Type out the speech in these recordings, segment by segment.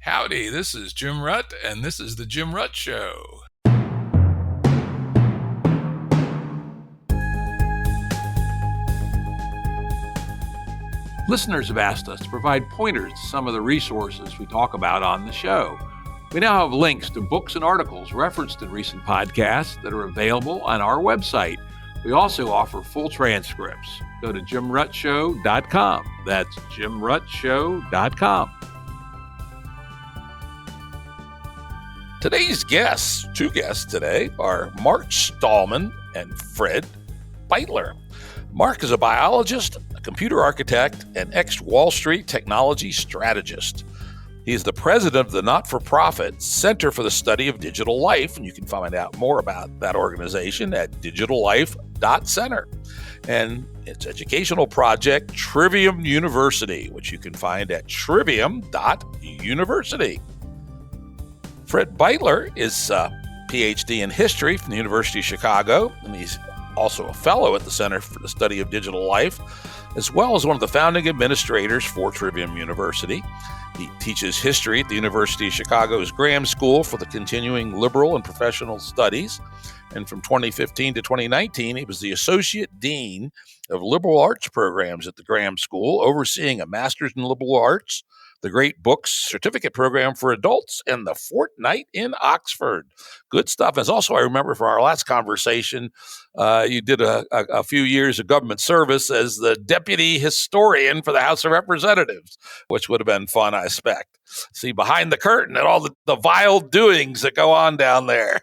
Howdy, this is Jim Rutt, and this is The Jim Rutt Show. Listeners have asked us to provide pointers to some of the resources we talk about on the show. We now have links to books and articles referenced in recent podcasts that are available on our website. We also offer full transcripts. Go to jimruttshow.com. That's jimruttshow.com. Today's guests, two guests today, are Mark Stahlman and Fred Beuttler. Mark is a biologist, a computer architect, and ex-Wall Street technology strategist. He is the president of the not-for-profit Center for the Study of Digital Life, and you can find out more about that organization at digitallife.center. And its educational project, Trivium University, which you can find at trivium.university. Fred Beuttler is a PhD in history from the University of Chicago, and he's also a fellow at the Center for the Study of Digital Life, as well as one of the founding administrators for Trivium University. He teaches history at the University of Chicago's Graham School for the Continuing Liberal and Professional Studies. And from 2015 to 2019, he was the Associate Dean of Liberal Arts Programs at the Graham School, overseeing a Master's in Liberal Arts, the Great Books Certificate Program for Adults, and the Fortnight in Oxford. Good stuff. As also, I remember from our last conversation, you did a few years of government service as the deputy historian for the House of Representatives, which would have been fun, I expect. See behind the curtain and all the vile doings that go on down there.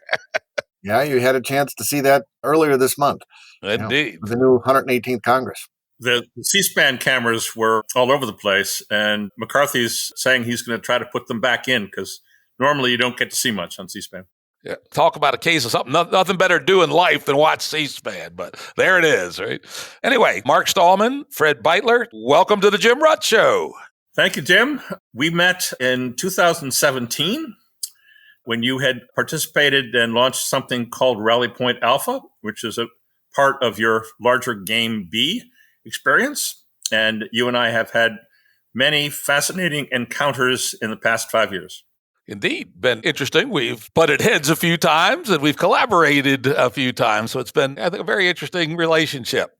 Yeah, you had a chance to see that earlier this month. Indeed. The new 118th Congress. The C-SPAN cameras were all over the place, and McCarthy's saying he's going to try to put them back in because normally you don't get to see much on C-SPAN. Yeah, talk about a case of something, nothing better to do in life than watch C-SPAN, but there it is, right? Anyway, Mark Stahlman, Fred Beuttler, welcome to the Jim Rutt Show. Thank you, Jim. We met in 2017 when you had participated and launched something called Rally Point Alpha, which is a part of your larger Game B experience. And you and I have had many fascinating encounters in the past 5 years. Indeed, been interesting. We've butted heads a few times and we've collaborated a few times. So it's been, I think, a very interesting relationship.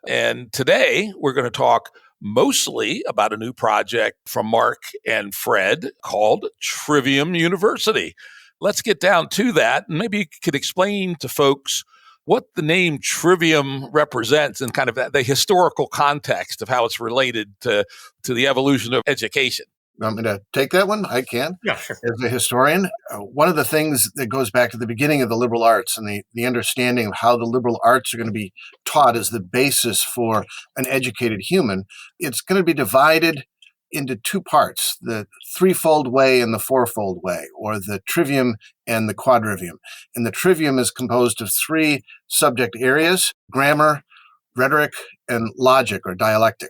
And today we're going to talk mostly about a new project from Mark and Fred called Trivium University. Let's get down to that. And maybe you could explain to folks what the name Trivium represents and kind of the historical context of how it's related to the evolution of education. Want me to take that one? I can. Yeah, sure. As a historian, one of the things that goes back to the beginning of the liberal arts and the understanding of how the liberal arts are going to be taught as the basis for an educated human, it's going to be divided into two parts, the threefold way and the fourfold way, or the trivium and the quadrivium. And the trivium is composed of three subject areas: grammar, rhetoric, and logic or dialectic.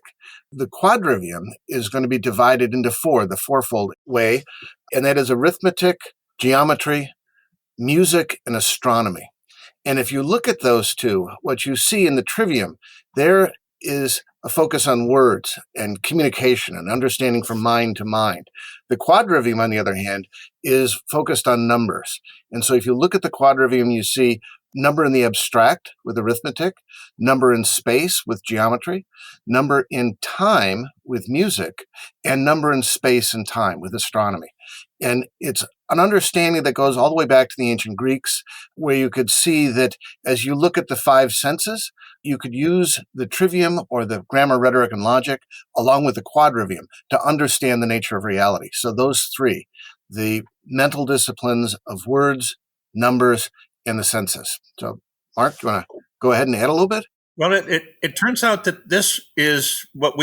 The quadrivium is going to be divided into four, the fourfold way, and that is arithmetic, geometry, music, and astronomy. And if you look at those two, what you see in the trivium, there is a focus on words and communication and understanding from mind to mind. The quadrivium, on the other hand, is focused on numbers. And so if you look at the quadrivium, you see number in the abstract with arithmetic, number in space with geometry, number in time with music, and number in space and time with astronomy. And it's an understanding that goes all the way back to the ancient Greeks, where you could see that as you look at the five senses, you could use the trivium or the grammar, rhetoric, and logic along with the quadrivium to understand the nature of reality. So those three, the mental disciplines of words, numbers, and the senses. So, Mark, do you want to go ahead and add a little bit? Well, it turns out that this is what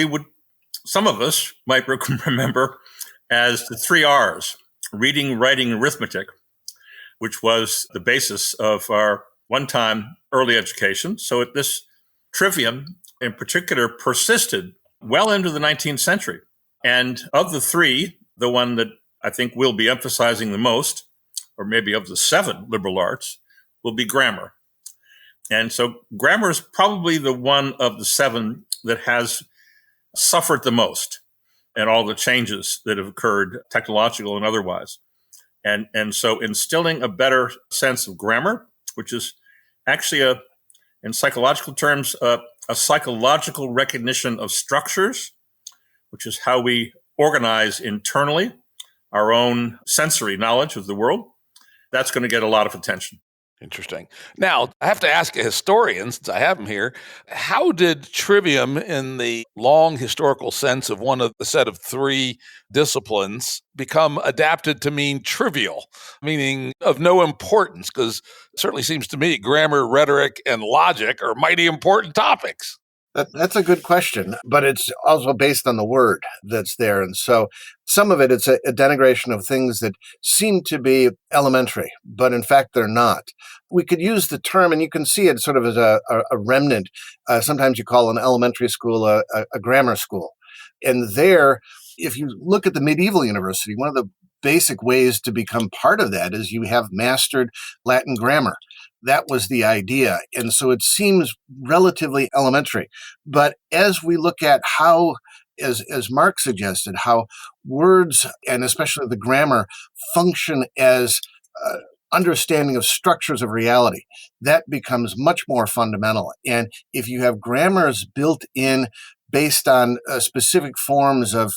some of us might remember as the three R's: reading, writing, and arithmetic, which was the basis of our one-time early education. So this trivium in particular persisted well into the 19th century. And of the three, the one that I think we'll be emphasizing the most, or maybe of the seven liberal arts, will be grammar. And so grammar is probably the one of the seven that has suffered the most. and all the changes that have occurred, technological and otherwise. And so instilling a better sense of grammar, which is actually in psychological terms, a psychological recognition of structures, which is how we organize internally our own sensory knowledge of the world. That's going to get a lot of attention. Interesting. Now, I have to ask a historian, since I have him here, how did trivium, in the long historical sense of one of the set of three disciplines, become adapted to mean trivial, meaning of no importance? Because it certainly seems to me grammar, rhetoric, and logic are mighty important topics. That's a good question, but it's also based on the word that's there. And so some of it's a denigration of things that seem to be elementary, but in fact, they're not. We could use the term, and you can see it sort of as a remnant. Sometimes you call an elementary school a grammar school. And there, if you look at the medieval university, one of the basic ways to become part of that is you have mastered Latin grammar. That was the idea. And so it seems relatively elementary. But as we look at how, as Mark suggested, how words, and especially the grammar, function as understanding of structures of reality, that becomes much more fundamental. And if you have grammars built in based on specific forms of,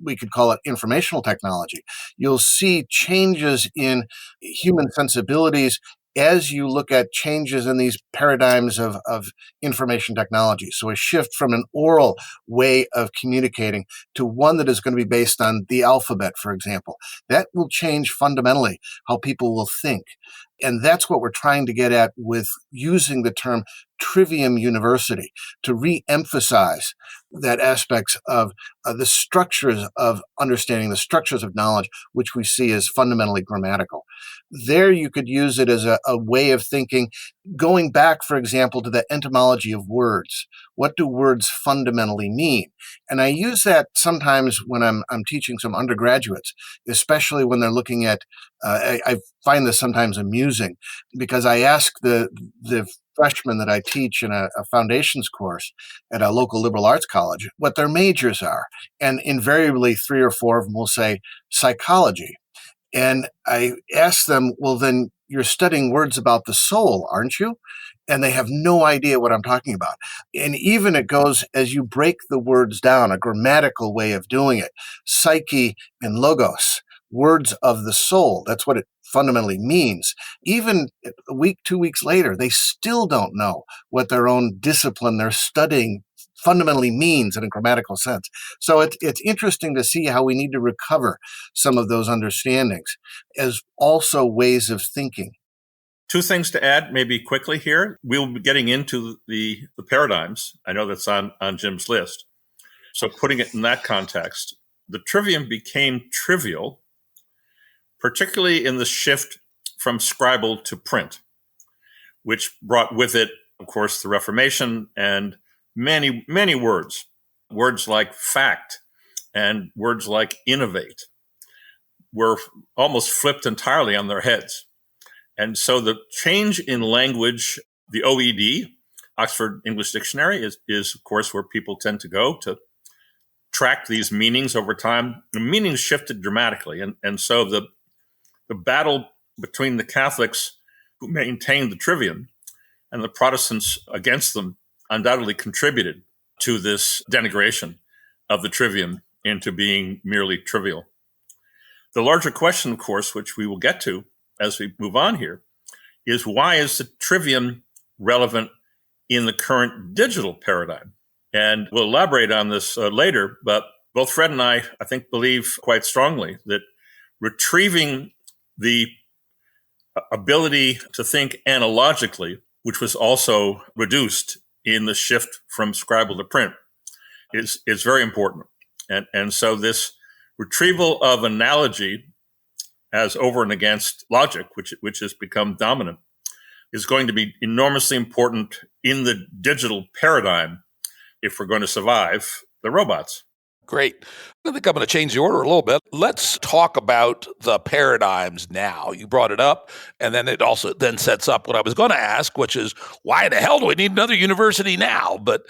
we could call it informational technology, you'll see changes in human sensibilities as you look at changes in these paradigms of information technology. So a shift from an oral way of communicating to one that is going to be based on the alphabet, for example. That will change fundamentally how people will think. And that's what we're trying to get at with using the term Trivium University, to re-emphasize that aspects of the structures of understanding, the structures of knowledge, which we see as fundamentally grammatical. There you could use it as a way of thinking, going back, for example, to the etymology of words. What do words fundamentally mean? And I use that sometimes when I'm teaching some undergraduates, especially when they're looking at, I find this sometimes amusing, because I ask the freshmen that I teach in a foundations course at a local liberal arts college what their majors are. And invariably 3 or 4 of them will say psychology. And I ask them, well, then you're studying words about the soul, aren't you? And they have no idea what I'm talking about. And even it goes, as you break the words down, a grammatical way of doing it, psyche and logos, words of the soul, that's what it fundamentally means. Even a week, 2 weeks later, they still don't know what their own discipline they're studying fundamentally means in a grammatical sense. So it's interesting to see how we need to recover some of those understandings as also ways of thinking. 2 things to add, maybe quickly here. We'll be getting into the paradigms. I know that's on Jim's list. So putting it in that context, the trivium became trivial, particularly in the shift from scribal to print, which brought with it, of course, the Reformation and many, many words like fact and words like innovate were almost flipped entirely on their heads. And so the change in language, the OED, Oxford English Dictionary, is of course where people tend to go to track these meanings over time. The meanings shifted dramatically. And so the battle between the Catholics who maintained the trivium and the Protestants against them undoubtedly contributed to this denigration of the trivium into being merely trivial. The larger question, of course, which we will get to as we move on here, is why is the trivium relevant in the current digital paradigm? And we'll elaborate on this later, but both Fred and I think, believe quite strongly that retrieving the ability to think analogically, which was also reduced in the shift from scribal to print, is very important. And so this retrieval of analogy as over and against logic, which has become dominant, is going to be enormously important in the digital paradigm if we're going to survive the robots. Great. I think I'm going to change the order a little bit. Let's talk about the paradigms now. You brought it up, and then it also then sets up what I was going to ask, which is why the hell do we need another university now? But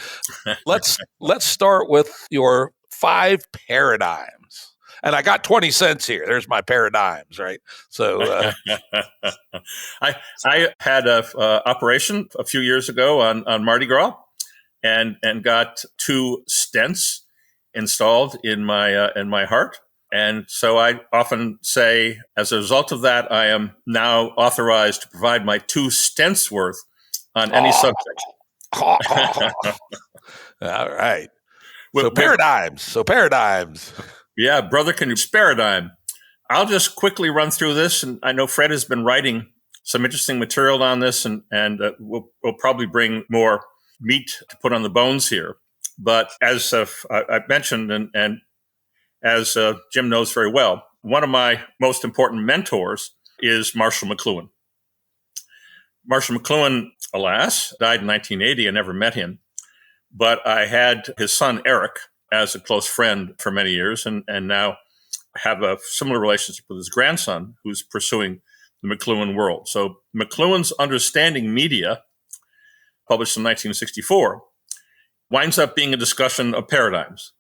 let's start with your 5 paradigms. And I got 20 cents here. There's my paradigms, right? So I had a operation a few years ago on Mardi Gras, and got 2 stents installed in my heart. And so I often say, as a result of that, I am now authorized to provide my 2 stents worth on any subject. All right. So paradigms. Yeah, brother, can you spare a dime? I'll just quickly run through this. And I know Fred has been writing some interesting material on this, and we'll probably bring more meat to put on the bones here. But as I've mentioned, and as Jim knows very well, one of my most important mentors is Marshall McLuhan. Marshall McLuhan, alas, died in 1980. I never met him, but I had his son, Eric, as a close friend for many years, and now have a similar relationship with his grandson, who's pursuing the McLuhan world. So McLuhan's Understanding Media, published in 1964, winds up being a discussion of paradigms.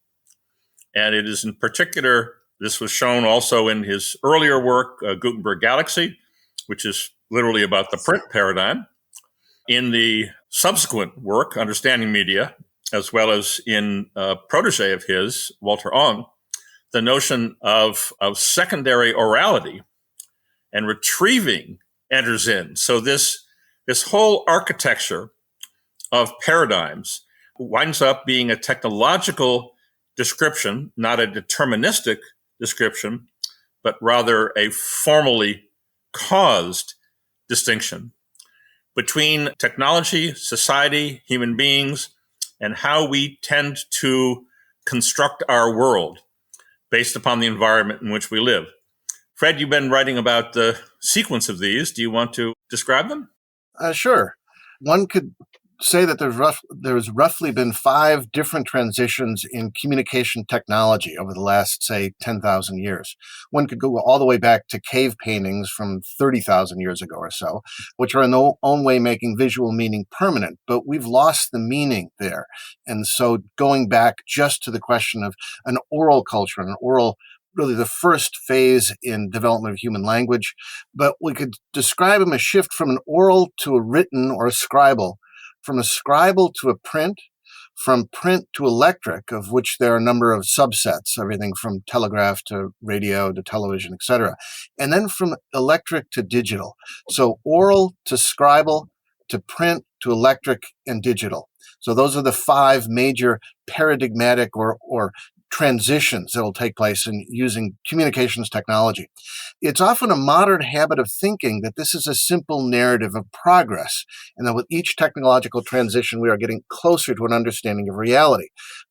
And it is in particular, this was shown also in his earlier work, Gutenberg Galaxy, which is literally about the print paradigm. In the subsequent work, Understanding Media, as well as in a protege of his, Walter Ong, the notion of secondary orality and retrieving enters in. So this whole architecture of paradigms winds up being a technological description, not a deterministic description, but rather a formally caused distinction between technology, society, human beings, and how we tend to construct our world based upon the environment in which we live. Fred, you've been writing about the sequence of these. Do you want to describe them? Sure. One could say that there's roughly been 5 different transitions in communication technology over the last, say, 10,000 years. One could go all the way back to cave paintings from 30,000 years ago or so, which are in their own way making visual meaning permanent, but we've lost the meaning there. And so going back just to the question of an oral culture, really the first phase in development of human language, but we could describe them as shift from an oral to a written or a scribal, from a scribal to a print, from print to electric, of which there are a number of subsets, everything from telegraph to radio to television, etc., and then from electric to digital. So oral to scribal to print to electric and digital. So those are the 5 major paradigmatic or transitions that will take place in using communications technology. It's often a modern habit of thinking that this is a simple narrative of progress, and that with each technological transition, we are getting closer to an understanding of reality.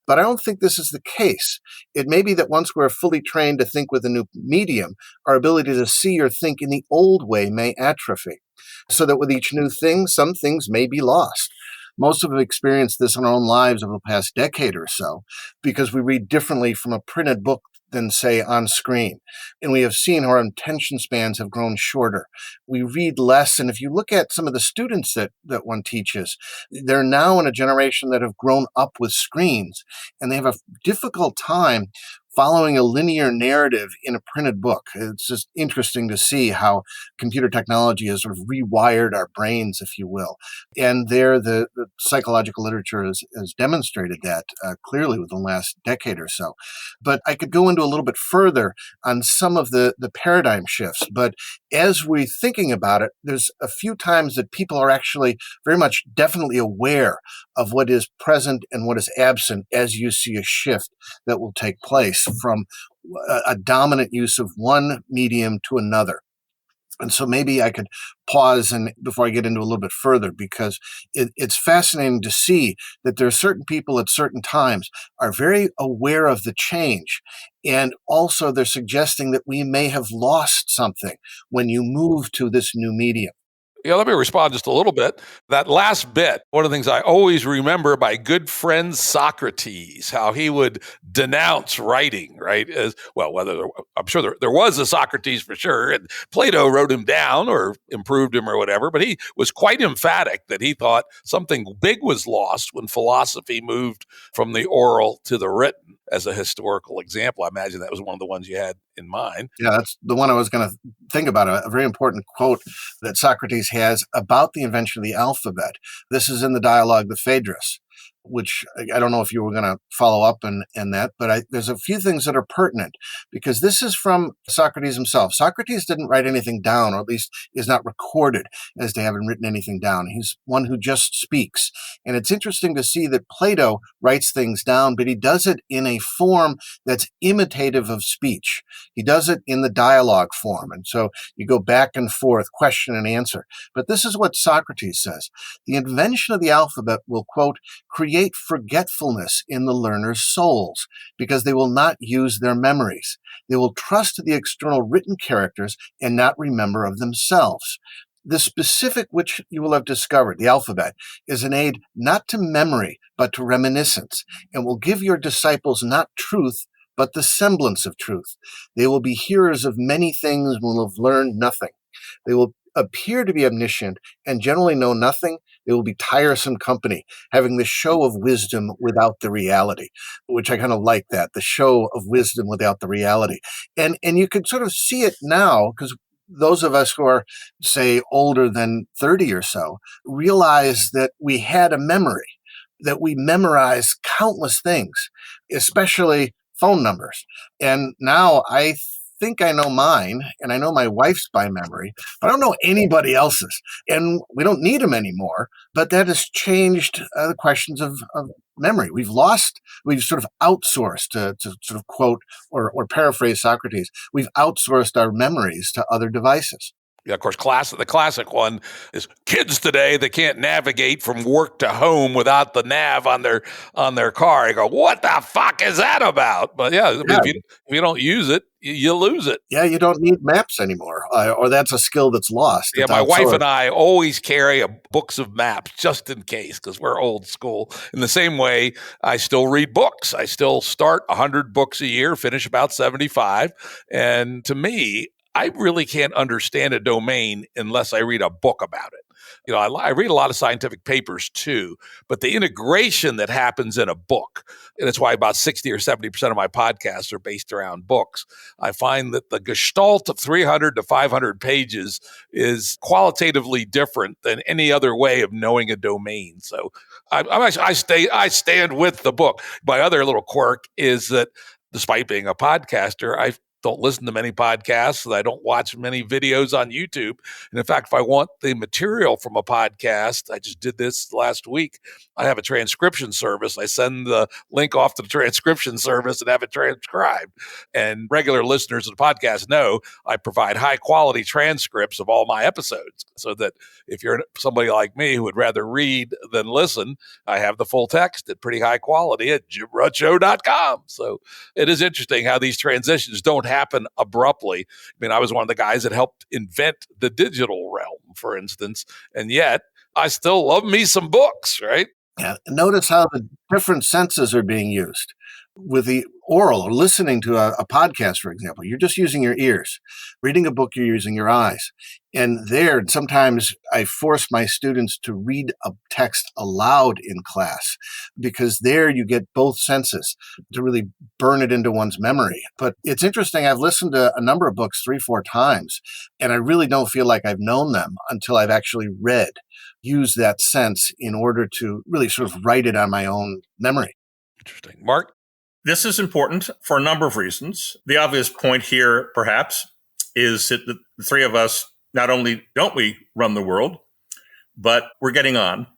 But I don't think this is the case. It may be that once we're fully trained to think with a new medium, our ability to see or think in the old way may atrophy, so that with each new thing, some things may be lost. Most of us have experienced this in our own lives over the past decade or so, because we read differently from a printed book than, say, on screen. And we have seen how our attention spans have grown shorter. We read less. And if you look at some of the students that one teaches, they're now in a generation that have grown up with screens, and they have a difficult time following a linear narrative in a printed book. It's just interesting to see how computer technology has sort of rewired our brains, if you will. And there, the psychological literature has demonstrated that clearly within the last decade or so. But I could go into a little bit further on some of the paradigm shifts. But as we're thinking about it, there's a few times that people are actually very much definitely aware of what is present and what is absent as you see a shift that will take place from a dominant use of one medium to another. And so maybe I could pause and before I get into a little bit further, because it's fascinating to see that there are certain people at certain times are very aware of the change. And also they're suggesting that we may have lost something when you move to this new medium. Yeah, let me respond just a little bit. That last bit, one of the things I always remember my good friend Socrates, how he would denounce writing, right? As well, I'm sure there was a Socrates for sure, and Plato wrote him down or improved him or whatever, but he was quite emphatic that he thought something big was lost when philosophy moved from the oral to the written. As a historical example, I imagine that was one of the ones you had in mind. Yeah, that's the one I was going to think about. A very important quote that Socrates has about the invention of the alphabet. This is in the dialogue, the Phaedrus, which I don't know if you were going to follow up in that, but there's a few things that are pertinent because this is from Socrates himself. Socrates didn't write anything down, or at least is not recorded as to having written anything down. He's one who just speaks. And it's interesting to see that Plato writes things down, but he does it in a form that's imitative of speech. He does it in the dialogue form. And so you go back and forth, question and answer. But this is what Socrates says. The invention of the alphabet will, quote, create forgetfulness in the learner's souls because they will not use their memories. They will trust to the external written characters and not remember of themselves. The specific which you will have discovered, the alphabet, is an aid not to memory, but to reminiscence, and will give your disciples not truth, but the semblance of truth. They will be hearers of many things and will have learned nothing. They will appear to be omniscient and generally know nothing. They will be tiresome company, having the show of wisdom without the reality, which I kind of like that, the show of wisdom without the reality. And you can sort of see it now because those of us who are, say, older than 30 or so, realize that we had a memory, that we memorized countless things, especially phone numbers. And now I think I know mine, and I know my wife's by memory, but I don't know anybody else's. And we don't need them anymore, but that has changed the questions of memory. We've sort of outsourced, to sort of quote or paraphrase Socrates, we've outsourced our memories to other devices. Yeah, of course, the classic one is kids today that can't navigate from work to home without the nav on their car. You go, what the fuck is that about? But yeah, I mean, if you don't use it, you lose it. Yeah, you don't need maps anymore, or that's a skill that's lost. Yeah, my wife and I always carry books of maps just in case because we're old school. In the same way, I still read books. I still start 100 books a year, finish about 75. And to me, I really can't understand a domain unless I read a book about it. You know, I read a lot of scientific papers too, but the integration that happens in a book, and it's why about 60 or 70% of my podcasts are based around books. I find that the gestalt of 300 to 500 pages is qualitatively different than any other way of knowing a domain. So I stand with the book. My other little quirk is that despite being a podcaster, I don't listen to many podcasts. I don't watch many videos on YouTube. And in fact, if I want the material from a podcast, I just did this last week. I have a transcription service. I send the link off to the transcription service and have it transcribed. And regular listeners of the podcast know I provide high quality transcripts of all my episodes so that if you're somebody like me who would rather read than listen, I have the full text at pretty high quality at jimrutshow.com. So it is interesting how these transitions don't happen abruptly. I mean, I was one of the guys that helped invent the digital realm, for instance, and yet I still love me some books, right? Yeah. Notice how the different senses are being used. With the oral or listening to a podcast, for example, you're just using your ears. Reading a book, you're using your eyes. And there, sometimes I force my students to read a text aloud in class because there you get both senses to really burn it into one's memory. But it's interesting. I've listened to a number of books 3-4 times, and I really don't feel like I've known them until I've actually used that sense in order to really sort of write it on my own memory. Interesting. Mark? This is important for a number of reasons. The obvious point here, perhaps, is that the three of us, not only don't we run the world, but we're getting on.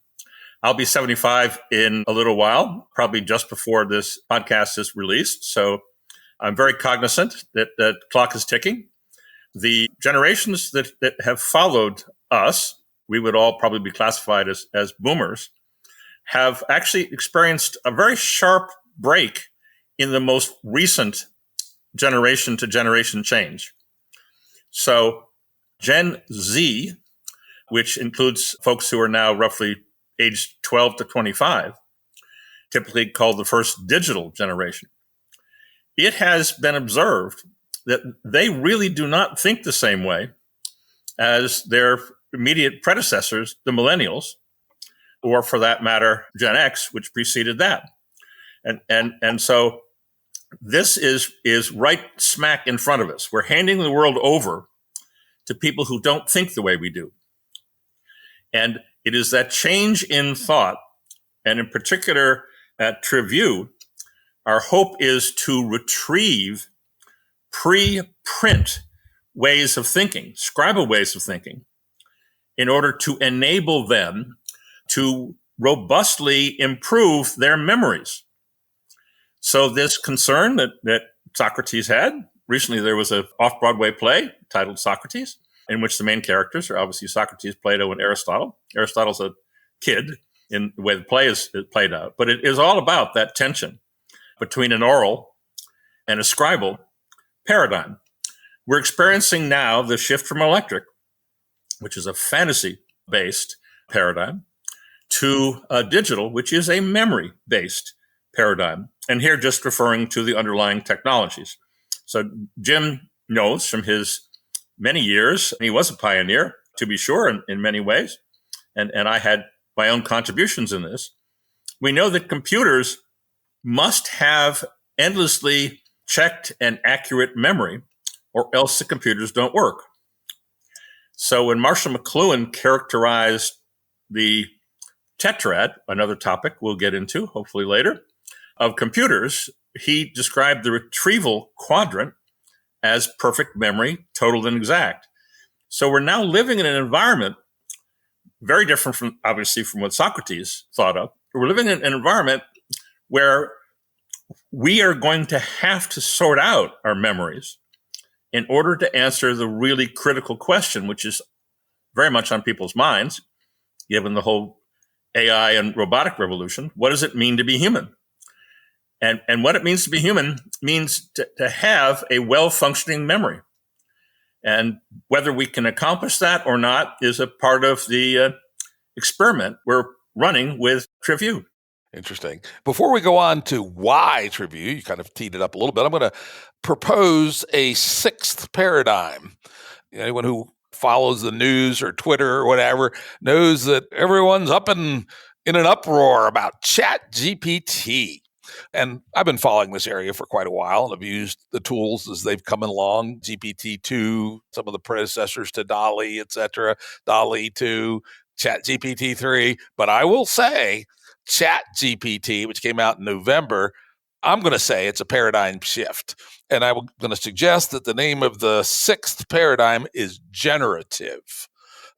I'll be 75 in a little while, probably just before this podcast is released. So I'm very cognizant that the clock is ticking. The generations that have followed us, we would all probably be classified as boomers, have actually experienced a very sharp break in the most recent generation to generation change. So Gen Z which includes folks who are now roughly aged 12 to 25, typically called the first digital generation. It has been observed that they really do not think the same way as their immediate predecessors, the millennials, or for that matter, Gen X, which preceded that. And so this is right smack in front of us. We're handing the world over to people who don't think the way we do. And it is that change in thought, and in particular at Trivium, our hope is to retrieve pre-print ways of thinking, scribal ways of thinking, in order to enable them to robustly improve their memories. So this concern that Socrates had, recently there was an off-Broadway play titled Socrates, in which the main characters are obviously Socrates, Plato, and Aristotle. Aristotle's a kid in the way the play is played out. But it is all about that tension between an oral and a scribal paradigm. We're experiencing now the shift from electric, which is a fantasy-based paradigm, to digital, which is a memory-based paradigm. And here just referring to the underlying technologies. So Jim knows from his many years, and he was a pioneer, to be sure, in many ways, and I had my own contributions in this. We know that computers must have endlessly checked and accurate memory, or else the computers don't work. So when Marshall McLuhan characterized the tetrad, another topic we'll get into hopefully later, of computers, he described the retrieval quadrant as perfect memory, total and exact. So we're now living in an environment very different from, obviously, from what Socrates thought of. We're living in an environment where we are going to have to sort out our memories in order to answer the really critical question, which is very much on people's minds, given the whole AI and robotic revolution. What does it mean to be human? And what it means to be human means to have a well-functioning memory. And whether we can accomplish that or not is a part of the experiment we're running with Trivium. Interesting. Before we go on to why Trivium, you kind of teed it up a little bit, I'm going to propose a sixth paradigm. Anyone who follows the news or Twitter or whatever knows that everyone's up in an uproar about ChatGPT. And I've been following this area for quite a while, and I've used the tools as they've come along, GPT-2, some of the predecessors to DALL-E, et cetera, DALL-E 2, ChatGPT 3. But I will say ChatGPT, which came out in November, I'm going to say it's a paradigm shift. And I'm going to suggest that the name of the sixth paradigm is generative.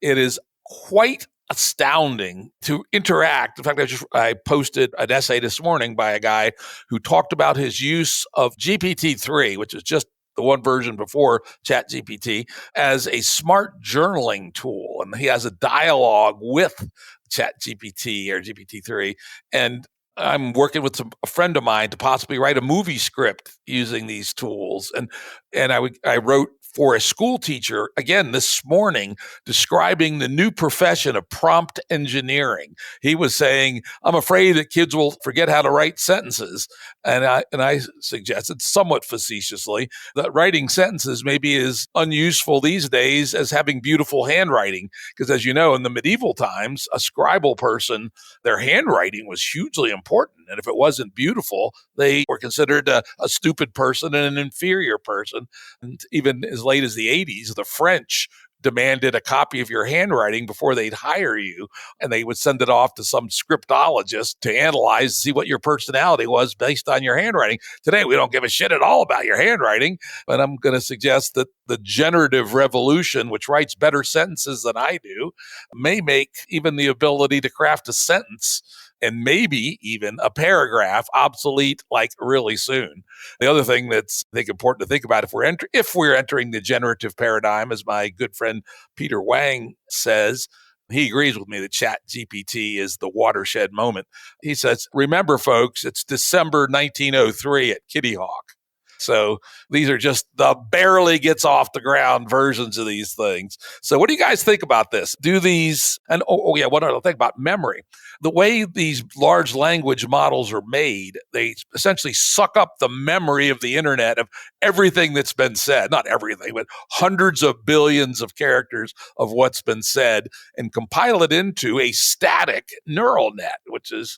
It is quite astounding to interact. In fact, I posted an essay this morning by a guy who talked about his use of GPT-3, which is just the one version before ChatGPT, as a smart journaling tool. And he has a dialogue with ChatGPT or GPT-3. And I'm working with a friend of mine to possibly write a movie script using these tools. And I wrote for a school teacher, again, this morning, describing the new profession of prompt engineering. He was saying, I'm afraid that kids will forget how to write sentences. And I suggested, somewhat facetiously, that writing sentences may be as unuseful these days as having beautiful handwriting. Because as you know, in the medieval times, a scribal person, their handwriting was hugely important. And if it wasn't beautiful, they were considered a stupid person and an inferior person. And even as late as the 80s, the French demanded a copy of your handwriting before they'd hire you, and they would send it off to some scriptologist to analyze, see what your personality was based on your handwriting. Today, we don't give a shit at all about your handwriting, but I'm going to suggest that the generative revolution, which writes better sentences than I do, may make even the ability to craft a sentence and maybe even a paragraph obsolete like really soon. The other thing that's, I think, important to think about if we're entering the generative paradigm, as my good friend Peter Wang says, he agrees with me that ChatGPT is the watershed moment. He says, remember, folks, it's December 1903 at Kitty Hawk. So these are just the barely gets off the ground versions of these things. So what do you guys think about this? Do these, and one other thing about memory. The way these large language models are made, they essentially suck up the memory of the internet of everything that's been said. Not everything, but hundreds of billions of characters of what's been said and compile it into a static neural net, which is,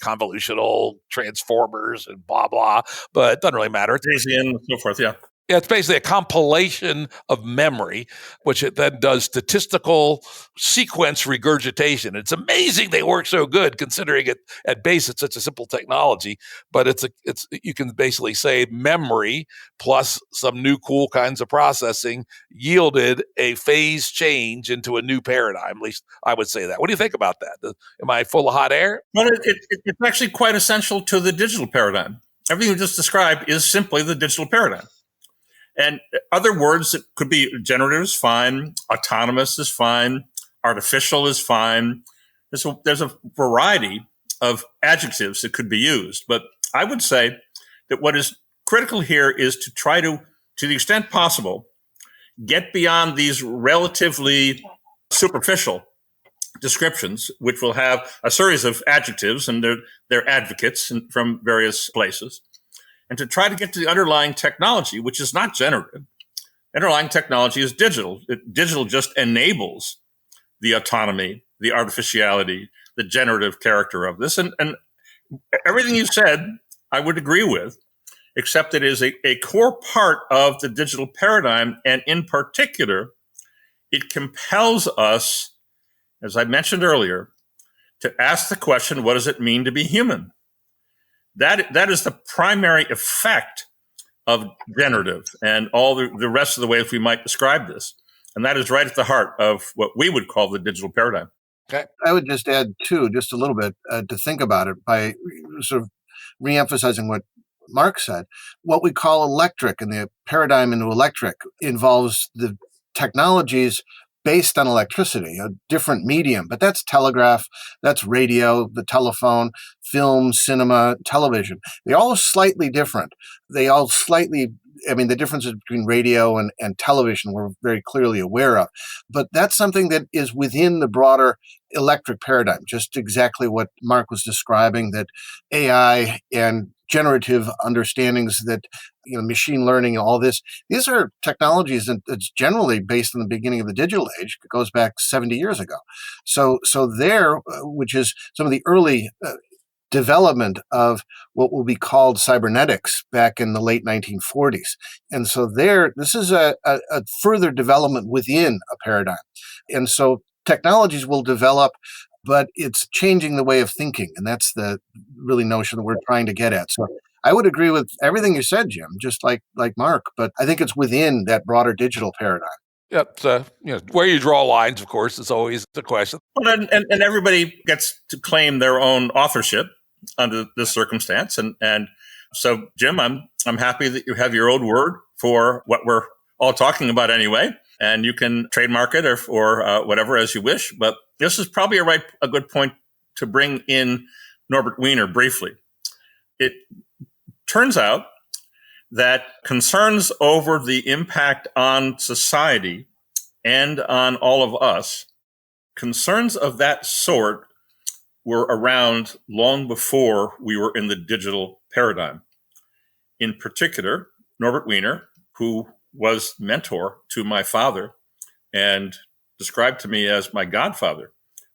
convolutional transformers and blah, blah, but it doesn't really matter. Bayesian and so forth, yeah. Yeah, it's basically a compilation of memory, which it then does statistical sequence regurgitation. It's amazing they work so good, considering it at base it's such a simple technology. But it's you can basically say memory plus some new cool kinds of processing yielded a phase change into a new paradigm. At least I would say that. What do you think about that? Am I full of hot air? Well, it's actually quite essential to the digital paradigm. Everything you just described is simply the digital paradigm. And other words that could be generative is fine, autonomous is fine, artificial is fine. There's a variety of adjectives that could be used. But I would say that what is critical here is to try to the extent possible, get beyond these relatively superficial descriptions, which will have a series of adjectives and they're advocates from various places, and to try to get to the underlying technology, which is not generative. Underlying technology is digital. Digital just enables the autonomy, the artificiality, the generative character of this. And everything you said, I would agree with, except it is a core part of the digital paradigm. And in particular, it compels us, as I mentioned earlier, to ask the question, what does it mean to be human? That is the primary effect of generative and all the rest of the ways we might describe this. And that is right at the heart of what we would call the digital paradigm. Okay. I would just add, too, just a little bit to think about it by sort of reemphasizing what Mark said. What we call electric and the paradigm into electric involves the technologies based on electricity, a different medium, but that's telegraph, that's radio, the telephone, film, cinema, television. They're all slightly different. The differences between radio and television we're very clearly aware of, but that's something that is within the broader electric paradigm, just exactly what Mark was describing, that AI and generative understandings, that machine learning and all this, these are technologies that's generally based on the beginning of the digital age. It goes back 70 years ago. So there, which is some of the early development of what will be called cybernetics back in the late 1940s. And so this is a further development within a paradigm. And so technologies will develop, but it's changing the way of thinking. And that's the really notion that we're trying to get at. So I would agree with everything you said, Jim, just like Mark, but I think it's within that broader digital paradigm. Yep. Where you draw lines, of course, is always the question. Well, and everybody gets to claim their own authorship under this circumstance. And so, Jim, I'm happy that you have your own word for what we're all talking about anyway, and you can trademark it or whatever as you wish. But this is probably a good point to bring in Norbert Wiener briefly. It turns out that concerns over the impact on society and on all of us, concerns of that sort were around long before we were in the digital paradigm. In particular, Norbert Wiener, who was mentor to my father and described to me as my godfather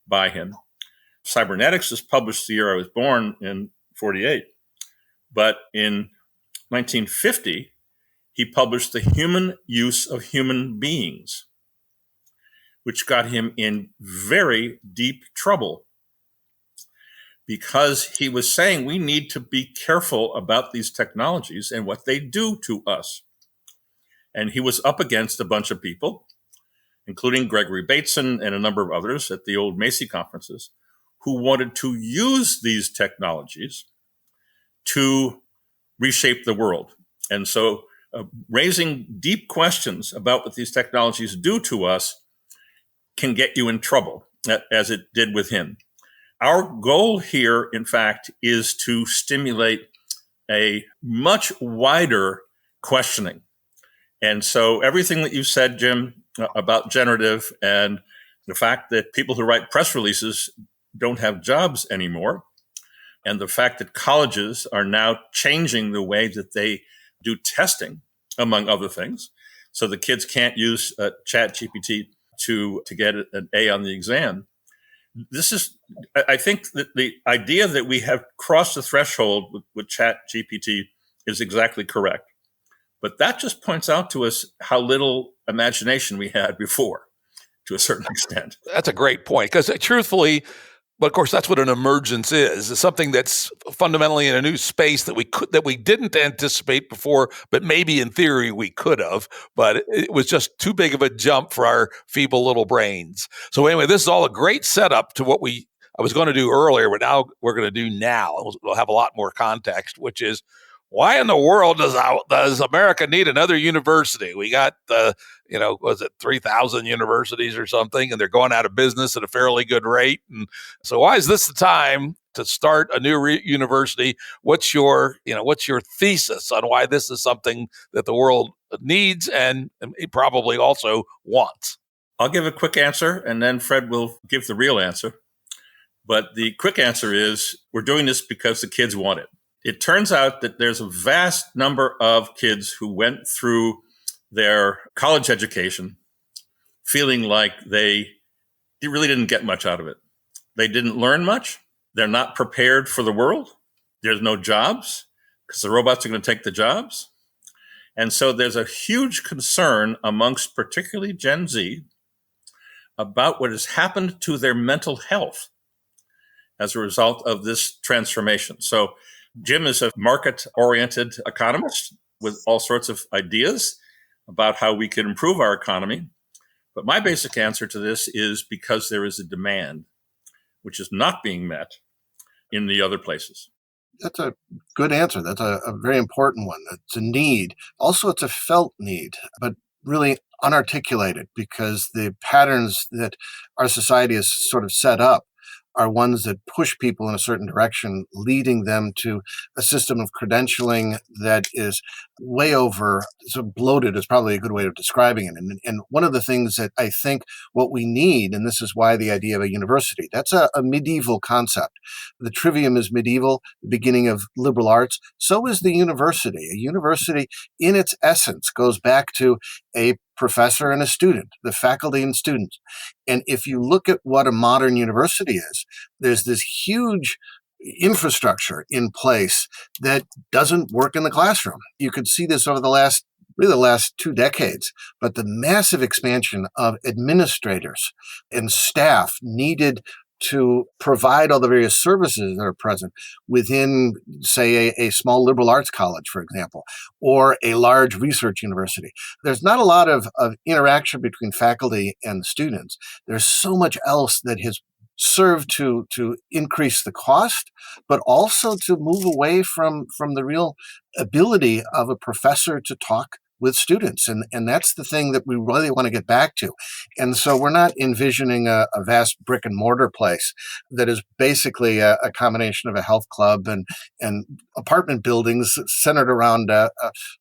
by him. Cybernetics is published the year I was born in 1948. But in 1950, he published The Human Use of Human Beings, which got him in very deep trouble because he was saying we need to be careful about these technologies and what they do to us. And he was up against a bunch of people, including Gregory Bateson and a number of others at the old Macy conferences, who wanted to use these technologies to reshape the world. And so raising deep questions about what these technologies do to us can get you in trouble, as it did with him. Our goal here, in fact, is to stimulate a much wider questioning. And so everything that you said, Jim, about generative and the fact that people who write press releases don't have jobs anymore, and the fact that colleges are now changing the way that they do testing, among other things, so the kids can't use ChatGPT to get an A on the exam. I think that the idea that we have crossed the threshold with ChatGPT is exactly correct. But that just points out to us how little imagination we had before, to a certain extent. That's a great point, because truthfully, but of course, that's what an emergence is something that's fundamentally in a new space that we didn't anticipate before, but maybe in theory we could have, but it was just too big of a jump for our feeble little brains. So anyway, this is all a great setup to what I was going to do earlier, but now we're going to do now. We'll have a lot more context, which is, why in the world does America need another university? We got was it 3,000 universities or something, and they're going out of business at a fairly good rate. And so, why is this the time to start a new university? What's your thesis on why this is something that the world needs and it probably also wants? I'll give a quick answer, and then Fred will give the real answer. But the quick answer is, we're doing this because the kids want it. It turns out that there's a vast number of kids who went through their college education feeling like they really didn't get much out of it. They didn't learn much. They're not prepared for the world. There's no jobs because the robots are going to take the jobs. And so there's a huge concern amongst particularly Gen Z about what has happened to their mental health as a result of this transformation. So Jim is a market-oriented economist with all sorts of ideas about how we can improve our economy. But my basic answer to this is because there is a demand which is not being met in the other places. That's a good answer. That's a very important one. It's a need. Also, it's a felt need, but really unarticulated, because the patterns that our society has sort of set up are ones that push people in a certain direction, leading them to a system of credentialing that is way over, so bloated is probably a good way of describing it. And one of the things that I think what we need, and this is why the idea of a university, that's a medieval concept. The Trivium is medieval, the beginning of liberal arts. So is the university. A university, in its essence, goes back to a professor and a student, the faculty and students. And if you look at what a modern university is, there's this huge infrastructure in place that doesn't work in the classroom. You could see this over the last 2 decades, but the massive expansion of administrators and staff needed to provide all the various services that are present within, say, a small liberal arts college, for example, or a large research university. There's not a lot of interaction between faculty and students. There's so much else that has served to increase the cost, but also to move away from the real ability of a professor to talk with students. And that's the thing that we really want to get back to. And so we're not envisioning a vast brick and mortar place that is basically a combination of a health club and apartment buildings centered around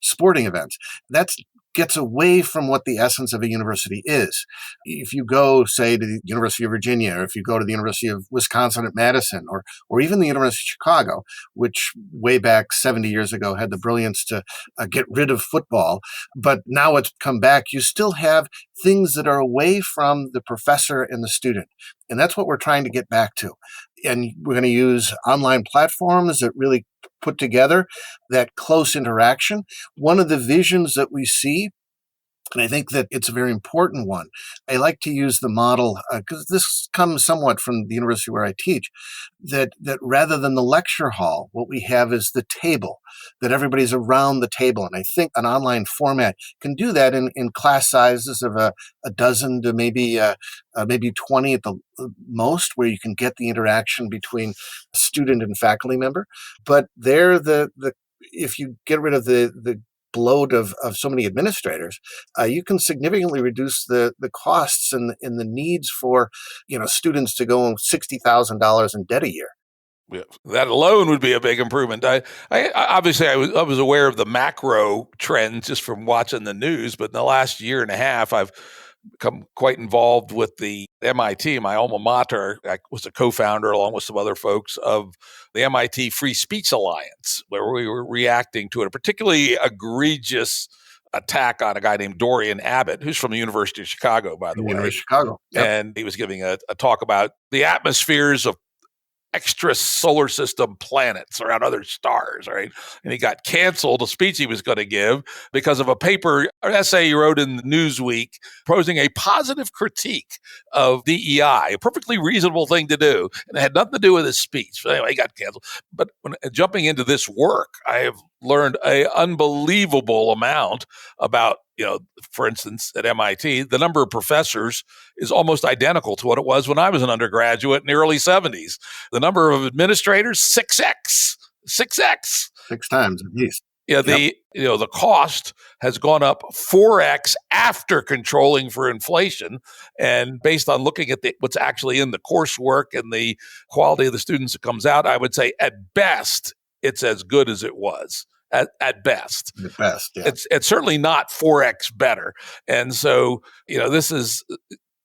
sporting events. That gets away from what the essence of a university is. If you go, say, to the University of Virginia, or if you go to the University of Wisconsin at Madison, or even the University of Chicago, which way back 70 years ago had the brilliance to get rid of football, but now it's come back, you still have things that are away from the professor and the student. And that's what we're trying to get back to. And we're going to use online platforms that really put together that close interaction. One of the visions that we see, and I think that it's a very important one, I like to use the model, because this comes somewhat from the university where I teach, that rather than the lecture hall, what we have is the table, that everybody's around the table. And I think an online format can do that in class sizes of a dozen to maybe 20 at the most, where you can get the interaction between student and faculty member. But there, if you get rid of the bloat of so many administrators, you can significantly reduce the costs and the needs for students to go $60,000 in debt a year. Yeah, that alone would be a big improvement. Obviously I was aware of the macro trends just from watching the news, but in the last year and a half, I've become quite involved with the MIT, my alma mater. I was a co-founder, along with some other folks, of the MIT Free Speech Alliance, where we were reacting to a particularly egregious attack on a guy named Dorian Abbott, who's from the University of Chicago, by the way. University of Chicago. Yep. And he was giving a talk about the atmospheres of extra solar system planets around other stars, right? And he got canceled, a speech he was going to give, because of a paper or essay he wrote in Newsweek posing a positive critique of DEI, a perfectly reasonable thing to do. And it had nothing to do with his speech. But anyway, he got canceled. But when jumping into this work, I have learned an unbelievable amount about, for instance, at MIT, the number of professors is almost identical to what it was when I was an undergraduate in the early 70s. The number of administrators, 6x. 6 times at least. Yeah, the cost has gone up 4x after controlling for inflation, and based on looking at what's actually in the coursework and the quality of the students that comes out, I would say at best it's as good as it was. At best. At best, yeah. It's certainly not 4x better, and so this is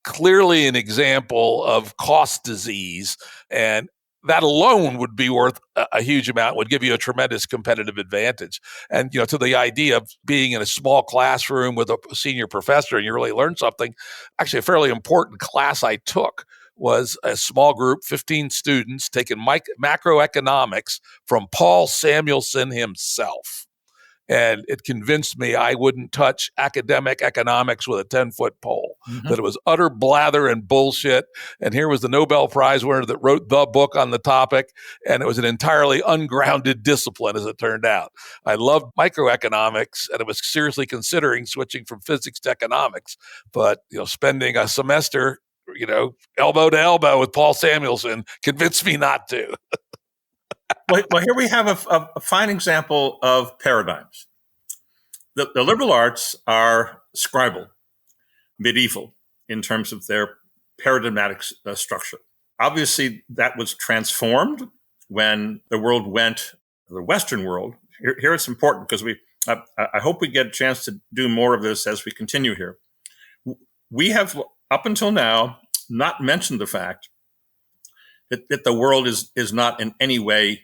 clearly an example of cost disease, and that alone would be worth a huge amount, would give you a tremendous competitive advantage. And, to the idea of being in a small classroom with a senior professor and you really learn something, actually a fairly important class I took was a small group, 15 students, taking macroeconomics from Paul Samuelson himself. And it convinced me I wouldn't touch academic economics with a 10-foot pole, that it was utter blather and bullshit. And here was the Nobel Prize winner that wrote the book on the topic, and it was an entirely ungrounded discipline, as it turned out. I loved microeconomics, and I was seriously considering switching from physics to economics. But, spending a semester, elbow to elbow with Paul Samuelson convinced me not to. Well, here we have a fine example of paradigms. The liberal arts are scribal, medieval in terms of their paradigmatic structure. Obviously, that was transformed when the world went to the Western world. Here it's important because I hope we get a chance to do more of this as we continue here. We have, up until now, not mentioned the fact that the world is not in any way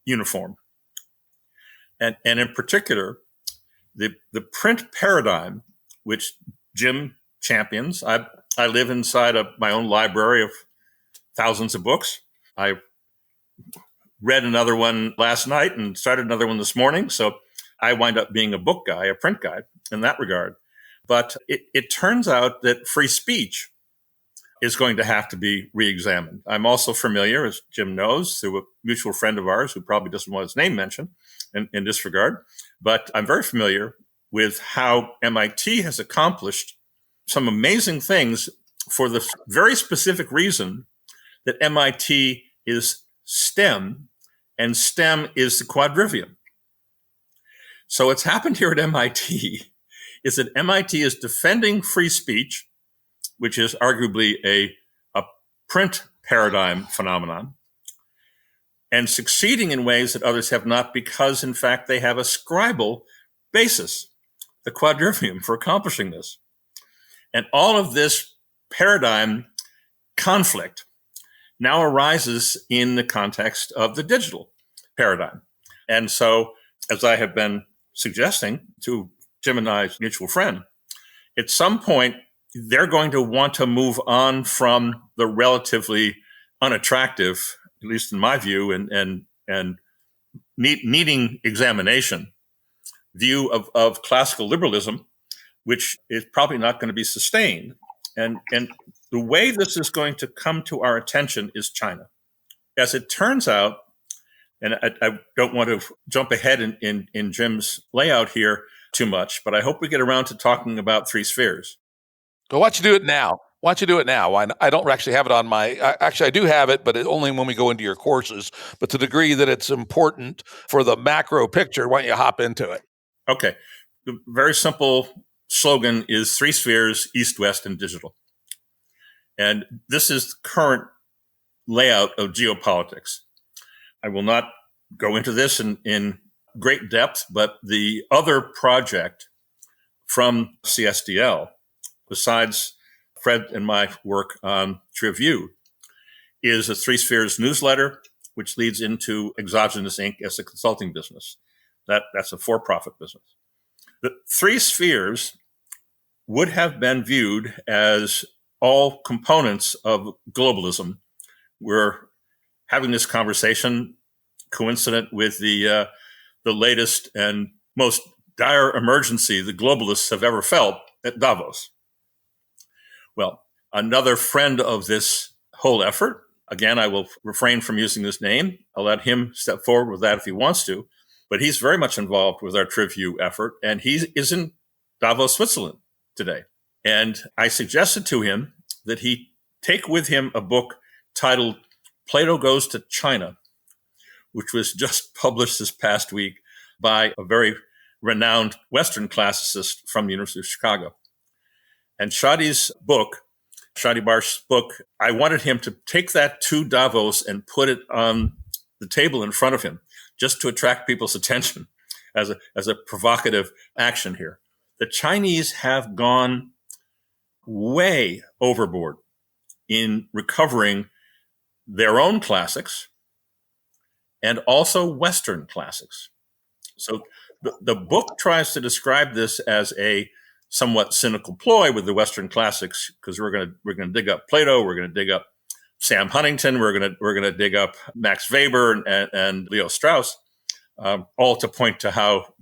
uniform. And in particular, the print paradigm, which Jim champions. I live inside of my own library of thousands of books. I read another one last night and started another one this morning. So I wind up being a book guy, a print guy in that regard. But it turns out that free speech is going to have to be re-examined. I'm also familiar, as Jim knows, through a mutual friend of ours who probably doesn't want his name mentioned in this regard, but I'm very familiar with how MIT has accomplished some amazing things for the very specific reason that MIT is STEM, and STEM is the quadrivium. So what's happened here at MIT is that MIT is defending free speech, which is arguably a print paradigm phenomenon, and succeeding in ways that others have not because, in fact, they have a scribal basis, the quadrivium, for accomplishing this. And all of this paradigm conflict now arises in the context of the digital paradigm. And so, as I have been suggesting to Jim and I's mutual friend, at some point, they're going to want to move on from the relatively unattractive, at least in my view, and needing examination view of classical liberalism, which is probably not going to be sustained. And the way this is going to come to our attention is China. As it turns out, and I don't want to jump ahead in Jim's layout here too much, but I hope we get around to talking about three spheres. Well, why don't you do it now? I don't actually have it on I do have it, but only when we go into your courses. But to the degree that it's important for the macro picture, why don't you hop into it? Okay. The very simple slogan is three spheres, East, West, and digital. And this is the current layout of geopolitics. I will not go into this in great depth, but the other project from CSDL, besides Fred and my work on Trivium, is a Three Spheres newsletter, which leads into Exogenous Inc. as a consulting business. That's a for-profit business. The Three Spheres would have been viewed as all components of globalism. We're having this conversation coincident with the latest and most dire emergency the globalists have ever felt at Davos. Well, another friend of this whole effort, again, I will refrain from using his name. I'll let him step forward with that if he wants to, but he's very much involved with our Trivium effort, and he is in Davos, Switzerland today. And I suggested to him that he take with him a book titled Plato Goes to China, which was just published this past week by a very renowned Western classicist from the University of Chicago. And Shadi Barsh's book, I wanted him to take that to Davos and put it on the table in front of him, just to attract people's attention as a provocative action here. The Chinese have gone way overboard in recovering their own classics and also Western classics. So the book tries to describe this as a somewhat cynical ploy with the Western classics, because we're going to dig up Plato, we're going to dig up Sam Huntington, we're going to dig up Max Weber and Leo Strauss, all to point to how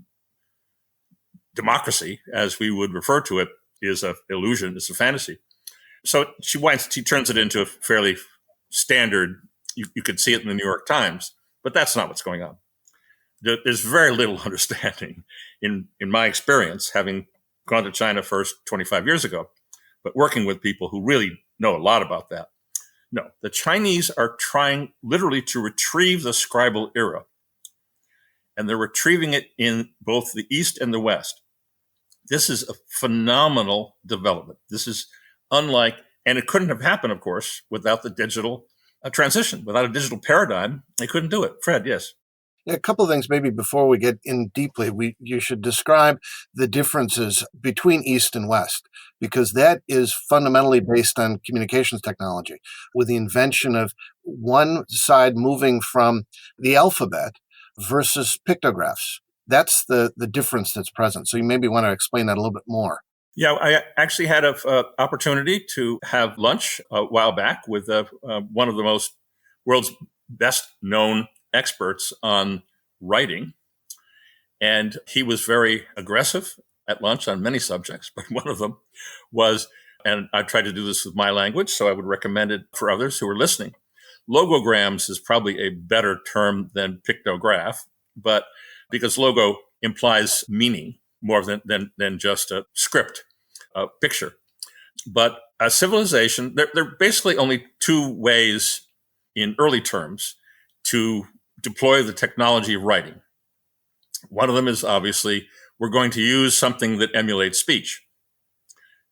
democracy, as we would refer to it, is an illusion, it's a fantasy. So she turns it into a fairly standard. You could see it in the New York Times, but that's not what's going on. There's very little understanding in my experience, having gone to China first 25 years ago, but working with people who really know a lot about that. No, the Chinese are trying literally to retrieve the scribal era, and they're retrieving it in both the East and the West. This is a phenomenal development. This is unlike, and it couldn't have happened, of course, without the digital transition. Without a digital paradigm, they couldn't do it. Fred, yes. A couple of things maybe before we get in deeply. You should describe the differences between East and West, because that is fundamentally based on communications technology, with the invention of one side moving from the alphabet versus pictographs. That's the difference that's present. So you maybe want to explain that a little bit more. Yeah, I actually had an opportunity to have lunch a while back with one of the world's best known experts on writing. And he was very aggressive at lunch on many subjects, but one of them was, and I tried to do this with my language, so I would recommend it for others who are listening. Logograms is probably a better term than pictograph, but because logo implies meaning more than just a script, a picture. But a civilization, there are basically only two ways in early terms to deploy the technology of writing. One of them is obviously we're going to use something that emulates speech.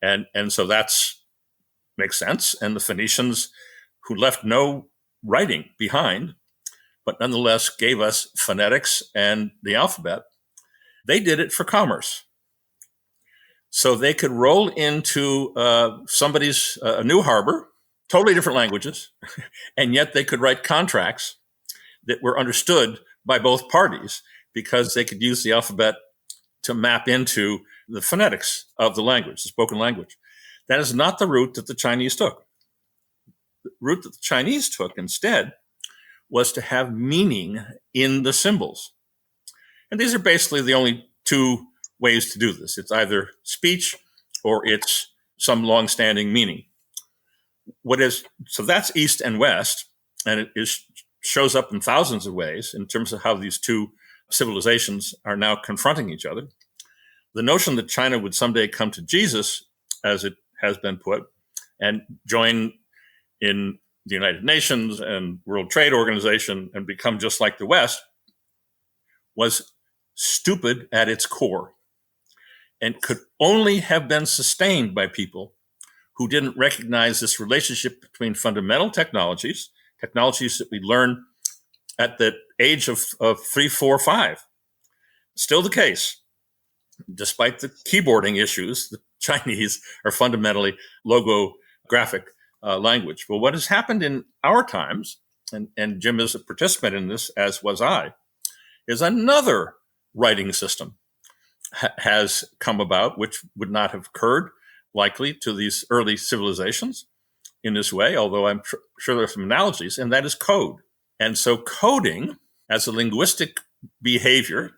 And so that's makes sense. And the Phoenicians, who left no writing behind, but nonetheless gave us phonetics and the alphabet, they did it for commerce. So they could roll into somebody's new harbor, totally different languages, and yet they could write contracts that were understood by both parties because they could use the alphabet to map into the phonetics of the language, the spoken language. That is not the route that the Chinese took. The route that the Chinese took instead was to have meaning in the symbols. And these are basically the only two ways to do this. It's speech or it's some long-standing meaning. So that's East and West, and it shows up in thousands of ways in terms of how these two civilizations are now confronting each other. The notion that China would someday come to Jesus, as it has been put, and join in the United Nations and World Trade Organization and become just like the West, was stupid at its core and could only have been sustained by people who didn't recognize this relationship between fundamental technologies that we learn at the age of 3, 4, 5. Still the case. Despite the keyboarding issues, the Chinese are fundamentally logographic language. Well, what has happened in our times, and Jim is a participant in this, as was I, is another writing system has come about, which would not have occurred likely to these early civilizations in this way, although I'm sure there are some analogies, and that is code. And so coding as a linguistic behavior,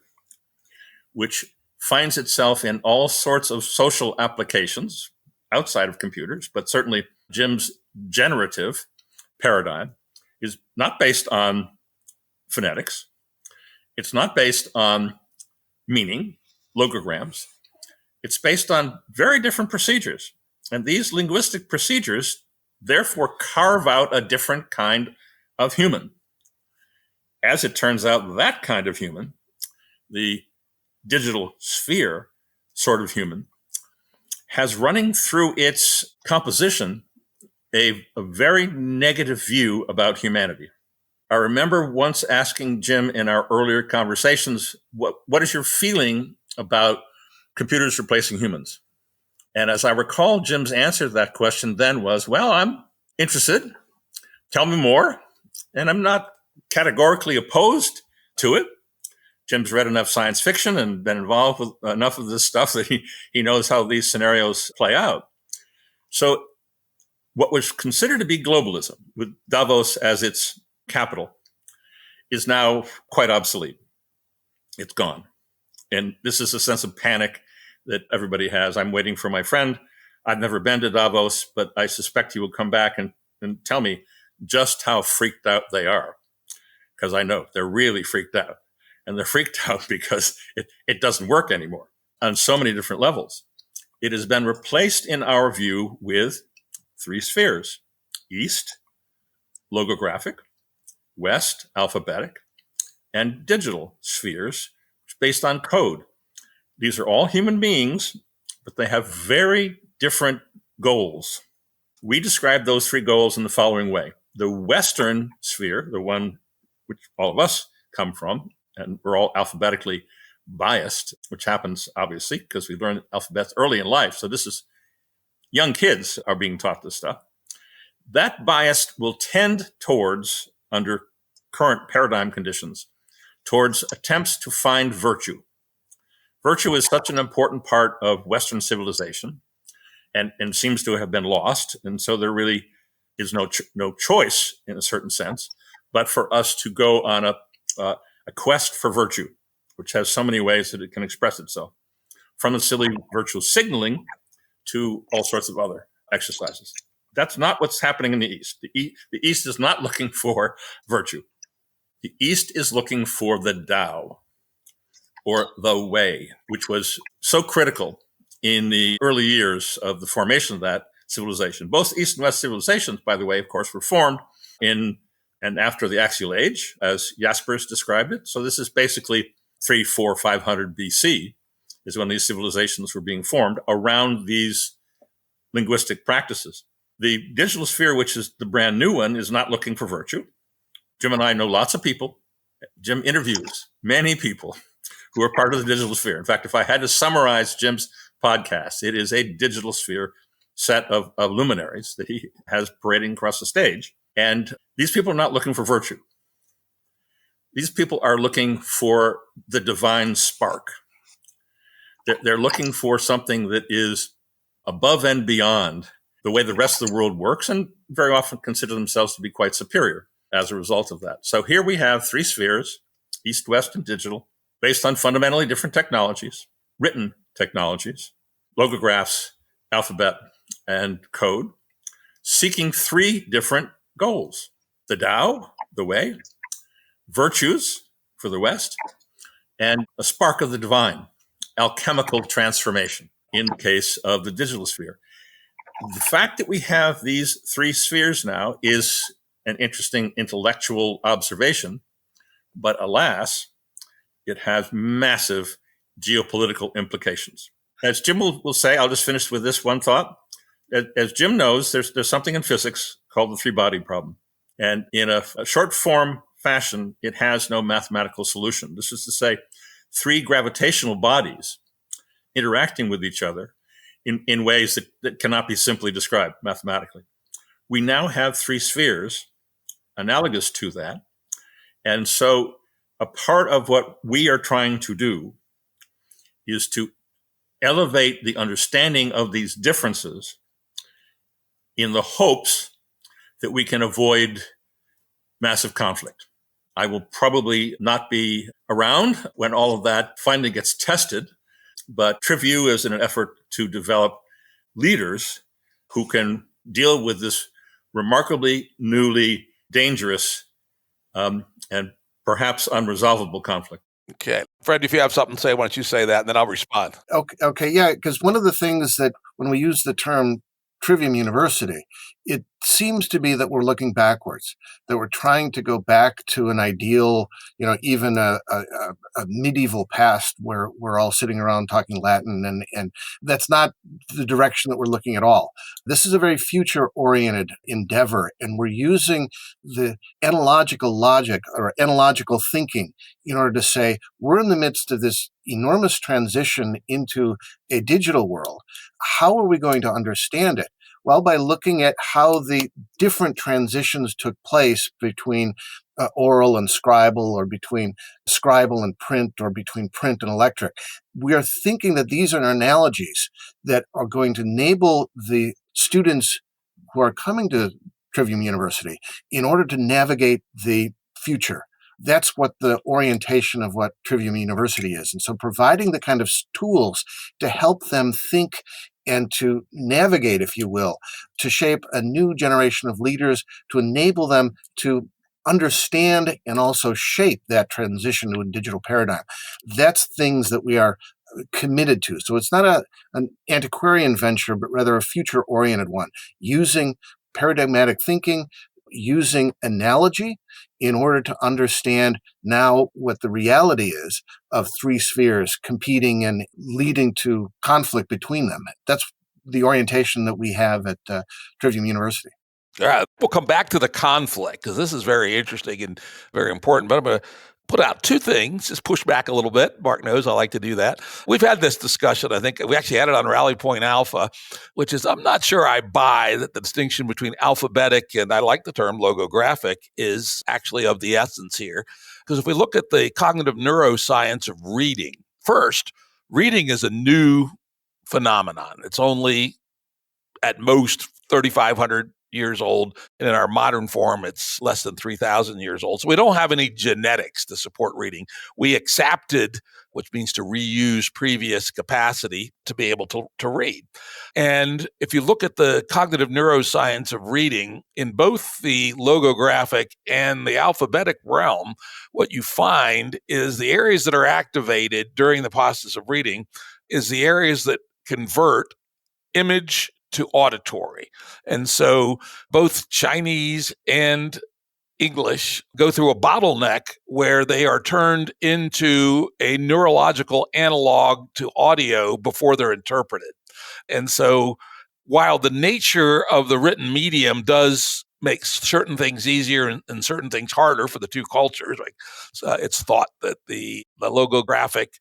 which finds itself in all sorts of social applications outside of computers, but certainly Jim's generative paradigm is not based on phonetics. It's not based on meaning, logograms. It's based on very different procedures. And these linguistic procedures therefore carve out a different kind of human. As it turns out, that kind of human, the digital sphere sort of human, has running through its composition a very negative view about humanity. I remember once asking Jim in our earlier conversations, what is your feeling about computers replacing humans? And as I recall, Jim's answer to that question then was, well, I'm interested. Tell me more. And I'm not categorically opposed to it. Jim's read enough science fiction and been involved with enough of this stuff that he knows how these scenarios play out. So what was considered to be globalism, with Davos as its capital, is now quite obsolete. It's gone. And this is a sense of panic that everybody has. I'm waiting for my friend. I've never been to Davos, but I suspect he will come back and tell me just how freaked out they are. Because I know they're really freaked out. And they're freaked out because it doesn't work anymore on so many different levels. It has been replaced, in our view, with 3 spheres: East, logographic; West, alphabetic; and digital spheres, based on code. These are all human beings, but they have very different goals. We describe those 3 goals in the following way. The Western sphere, the one which all of us come from, and we're all alphabetically biased, which happens obviously because we learn alphabets early in life. So this is young kids are being taught this stuff. That bias will tend towards, under current paradigm conditions, towards attempts to find virtue. Virtue is such an important part of Western civilization and seems to have been lost. And so there really is no choice, in a certain sense, but for us to go on a quest for virtue, which has so many ways that it can express itself, from the silly virtual signaling to all sorts of other exercises. That's not what's happening in the East. The East is not looking for virtue. The East is looking for the Tao, or the way, which was so critical in the early years of the formation of that civilization. Both East and West civilizations, by the way, of course, were formed in and after the Axial Age, as Jaspers described it. So this is basically 3, 4, 500 BC is when these civilizations were being formed around these linguistic practices. The digital sphere, which is the brand new one, is not looking for virtue. Jim and I know lots of people. Jim interviews many people who are part of the digital sphere. In fact, if I had to summarize Jim's podcast, it is a digital sphere set of luminaries that he has parading across the stage. And these people are not looking for virtue. These people are looking for the divine spark. They're looking for something that is above and beyond the way the rest of the world works, and very often consider themselves to be quite superior as a result of that. So here we have 3 spheres, East, West, and digital, based on fundamentally different technologies, written technologies, logographs, alphabet, and code, seeking 3 different goals: the Tao, the way; virtues for the West; and a spark of the divine, alchemical transformation in the case of the digital sphere. The fact that we have these 3 spheres now is an interesting intellectual observation, but alas, it has massive geopolitical implications. As Jim will say, I'll just finish with this one thought. As Jim knows, there's something in physics called the 3-body problem. And in a short form fashion, it has no mathematical solution. This is to say, three gravitational bodies interacting with each other in ways that cannot be simply described mathematically. We now have three spheres analogous to that. And so a part of what we are trying to do is to elevate the understanding of these differences in the hopes that we can avoid massive conflict. I will probably not be around when all of that finally gets tested, but Trivium is in an effort to develop leaders who can deal with this remarkably newly dangerous and perhaps unresolvable conflict. Okay. Fred, if you have something to say, why don't you say that, and then I'll respond. Okay, yeah, because one of the things that when we use the term Trivium University, it seems to be that we're looking backwards, that we're trying to go back to an ideal, even a medieval past where we're all sitting around talking Latin, and that's not the direction that we're looking at all. This is a very future-oriented endeavor, and we're using the analogical logic or analogical thinking in order to say we're in the midst of this enormous transition into a digital world. How are we going to understand it? Well, by looking at how the different transitions took place between oral and scribal, or between scribal and print, or between print and electric. We are thinking that these are analogies that are going to enable the students who are coming to Trivium University in order to navigate the future. That's what the orientation of what Trivium University is. And so providing the kind of tools to help them think and to navigate, if you will, to shape a new generation of leaders, to enable them to understand and also shape that transition to a digital paradigm. That's things that we are committed to. So it's not an antiquarian venture, but rather a future-oriented one, using paradigmatic thinking, using analogy in order to understand now what the reality is of three spheres competing and leading to conflict between them. That's the orientation that we have at Trivium University. All right, we'll come back to the conflict because this is very interesting and very important, but I'm going to put out two things, just push back a little bit. Mark knows I like to do that. We've had this discussion. I think we actually had it on Rally Point Alpha, which is I'm not sure I buy that the distinction between alphabetic and I like the term logographic is actually of the essence here. Because if we look at the cognitive neuroscience of reading, first, reading is a new phenomenon. It's only at most 3,500 years old. And in our modern form, it's less than 3,000 years old. So we don't have any genetics to support reading. We accepted, which means to reuse previous capacity to be able to read. And if you look at the cognitive neuroscience of reading in both the logographic and the alphabetic realm, what you find is the areas that are activated during the process of reading is the areas that convert image to auditory. And so both Chinese and English go through a bottleneck where they are turned into a neurological analog to audio before they're interpreted. And so while the nature of the written medium does make certain things easier and certain things harder for the two cultures, like it's thought that the logographic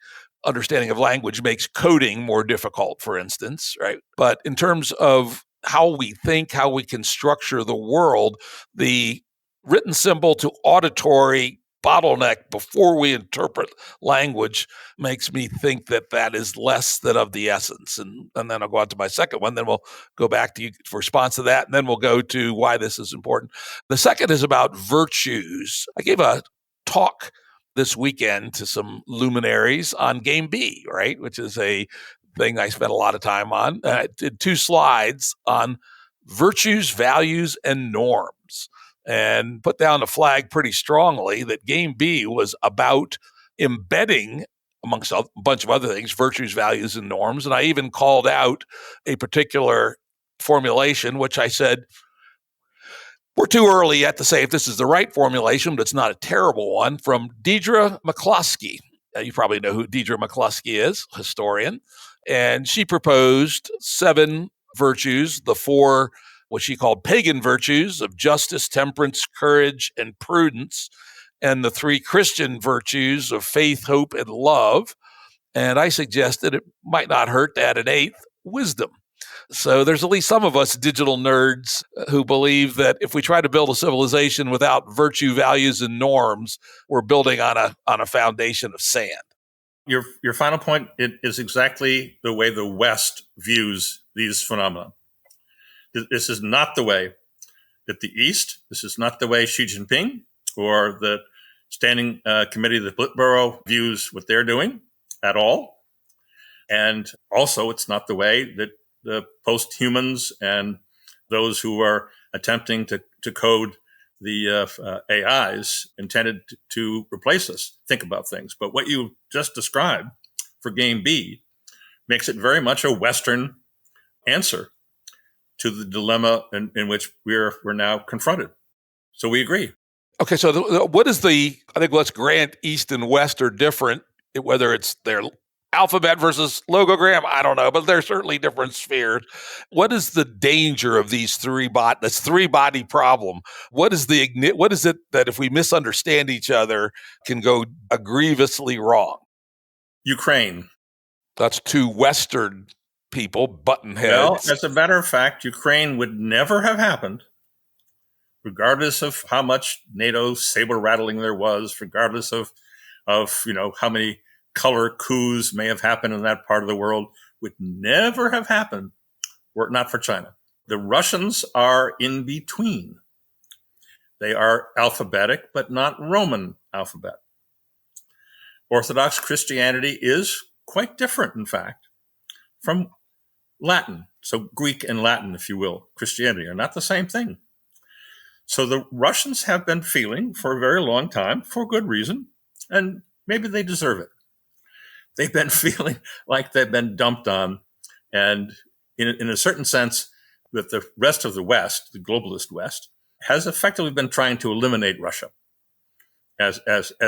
understanding of language makes coding more difficult, for instance, right? But in terms of how we think, how we can structure the world, the written symbol to auditory bottleneck before we interpret language makes me think that that is less than of the essence. And then I'll go on to my second one. Then we'll go back to you for response to that. And then we'll go to why this is important. The second is about virtues. I gave a talk this weekend to some luminaries on Game B, right? Which is a thing I spent a lot of time on. I did 2 slides on virtues, values, and norms, and put down the flag pretty strongly that Game B was about embedding, amongst a bunch of other things, virtues, values, and norms. And I even called out a particular formulation, which I said, we're too early yet to say if this is the right formulation, but it's not a terrible one, from Deirdre McCloskey. You probably know who Deirdre McCloskey is, historian. And she proposed 7 virtues, the 4, what she called pagan virtues of justice, temperance, courage, and prudence. and the three Christian virtues of faith, hope, and love. And I suggested it might not hurt to add an eighth, wisdom. So there's at least some of us digital nerds who believe that if we try to build a civilization without virtue, values, and norms, we're building on a foundation of sand. Your final point is exactly the way the West views these phenomena. This is not the way that the East, this is not the way Xi Jinping or the Standing Committee of the Politburo views what they're doing at all. And also, it's not the way that the post-humans and those who are attempting to code the AIs intended to replace us think about things. But what you just described for game B makes it very much a Western answer to the dilemma in which we're now confronted. So we agree. Okay, so what is I think let's grant East and West are different, whether it's their alphabet versus logogram, I don't know, but they're certainly different spheres. What is the danger of these this three-body problem? What is it that if we misunderstand each other can go grievously wrong? Ukraine. That's two Western people button heads. Well, as a matter of fact, Ukraine would never have happened, regardless of how much NATO saber rattling there was, regardless of how many color coups may have happened in that part of the world, would never have happened were it not for China. The Russians are in between. They are alphabetic, but not Roman alphabet. Orthodox Christianity is quite different, in fact, from Latin. So Greek and Latin, if you will, Christianity are not the same thing. So the Russians have been feeling for a very long time, for good reason, and maybe they deserve it. They've been feeling like they've been dumped on. And in a certain sense, that the rest of the West, the globalist West, has effectively been trying to eliminate Russia as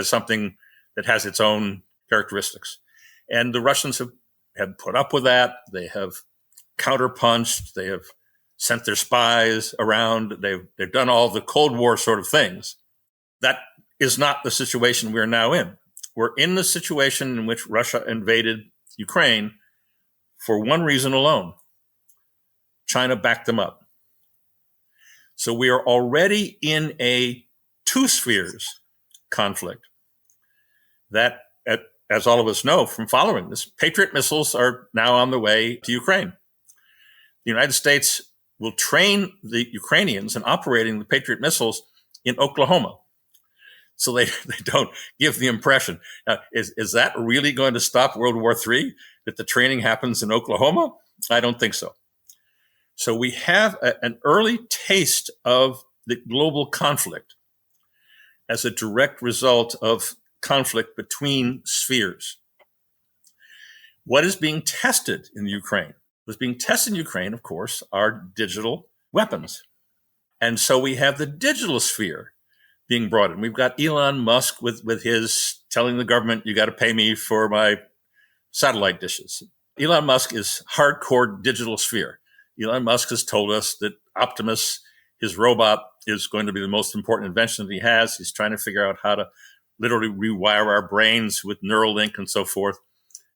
something that has its own characteristics. And the Russians have put up with that. They have counterpunched. They have sent their spies around. They've done all the Cold War sort of things. That is not the situation we're now in. We're in the situation in which Russia invaded Ukraine for one reason alone. China backed them up. So we are already in a two spheres conflict that, as all of us know from following this, Patriot missiles are now on the way to Ukraine. The United States will train the Ukrainians in operating the Patriot missiles in Oklahoma. So they don't give the impression. Now, is that really going to stop World War III, that the training happens in Oklahoma? I don't think so. So we have an early taste of the global conflict as a direct result of conflict between spheres. What is being tested in Ukraine? What's being tested in Ukraine, of course, are digital weapons. And so we have the digital sphere being brought in. We've got Elon Musk with his telling the government, you got to pay me for my satellite dishes. Elon Musk is hardcore digital sphere. Elon Musk has told us that Optimus, his robot, is going to be the most important invention that he has. He's trying to figure out how to literally rewire our brains with Neuralink and so forth.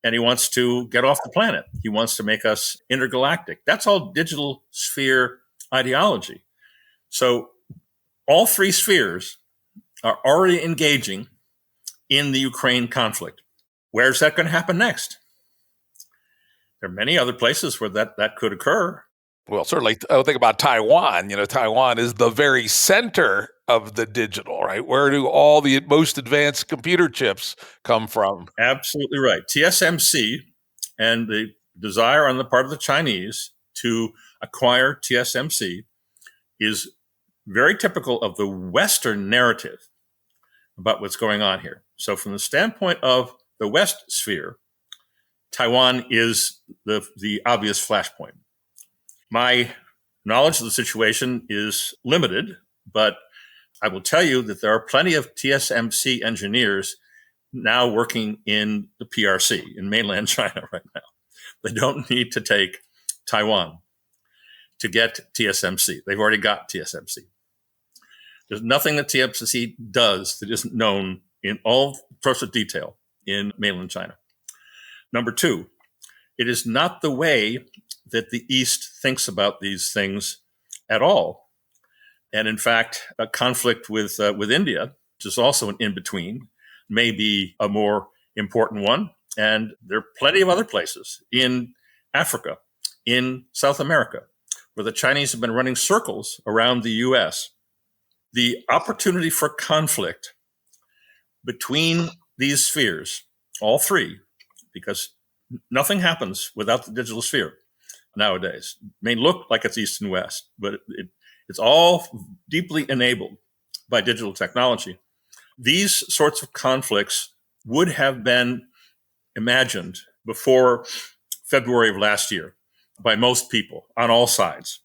And he wants to get off the planet. He wants to make us intergalactic. That's all digital sphere ideology. So all three spheres are already engaging in the Ukraine conflict. Where's that going to happen next? There are many other places where that could occur. Well, certainly, I think about Taiwan. Taiwan is the very center of the digital, right? Where do all the most advanced computer chips come from? Absolutely right. TSMC and the desire on the part of the Chinese to acquire TSMC is very typical of the Western narrative about what's going on here. So from the standpoint of the West sphere, Taiwan is the obvious flashpoint. My knowledge of the situation is limited, but I will tell you that there are plenty of TSMC engineers now working in the PRC, in mainland China right now. They don't need to take Taiwan to get TSMC. They've already got TSMC. There's nothing that TSMC does that isn't known in all sorts of detail in mainland China. Number two, it is not the way that the East thinks about these things at all. And in fact, a conflict with India, which is also an in-between, may be a more important one. And there are plenty of other places in Africa, in South America, where the Chinese have been running circles around the US. The opportunity for conflict between these spheres, all three, because nothing happens without the digital sphere nowadays. It may look like it's East and West, but it's all deeply enabled by digital technology. These sorts of conflicts would have been imagined before February of last year by most people on all sides.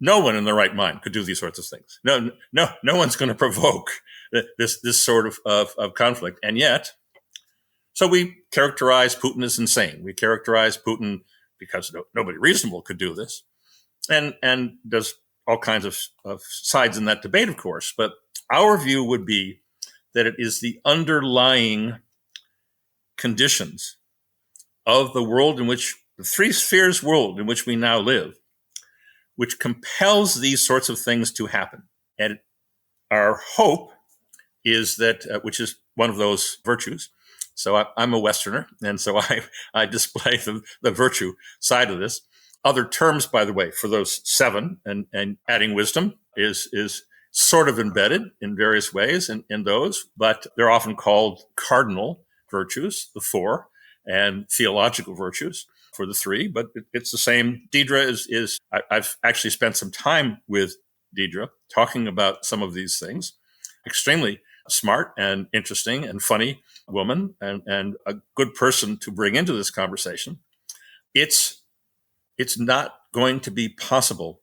No one in their right mind could do these sorts of things. No one's going to provoke this sort of conflict. And yet, so we characterize Putin as insane. We characterize Putin because nobody reasonable could do this. And there's all kinds of sides in that debate, of course. But our view would be that it is the underlying conditions of the world in which, the three spheres world in which we now live, which compels these sorts of things to happen. And our hope is that, which is one of those virtues. So I'm a Westerner, and so I display the virtue side of this. Other terms, by the way, for those seven and adding wisdom is sort of embedded in various ways in those, but they're often called cardinal virtues, the four, and theological virtues for the three, but it's the same. Deidre I've actually spent some time with Deidre talking about some of these things. Extremely smart and interesting and funny woman and a good person to bring into this conversation. It's not going to be possible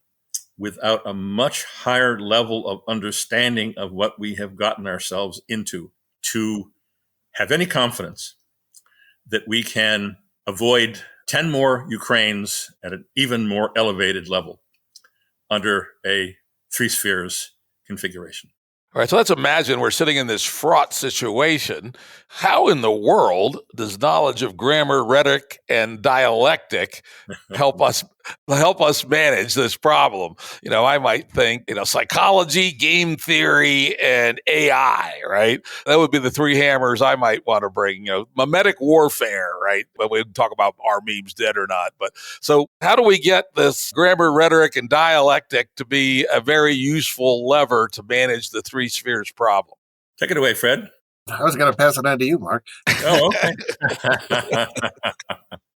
without a much higher level of understanding of what we have gotten ourselves into to have any confidence that we can avoid 10 more Ukraines at an even more elevated level under a three spheres configuration. All right, so let's imagine we're sitting in this fraught situation. How in the world does knowledge of grammar, rhetoric, and dialectic help us manage this problem? I might think, psychology, game theory, and AI, right? That would be the three hammers I might want to bring. Mimetic warfare, right? When we talk about are memes dead or not. But so how do we get this grammar, rhetoric, and dialectic to be a very useful lever to manage the three spheres problem? Take it away, Fred. I was going to pass it on to you, Mark. Oh, okay.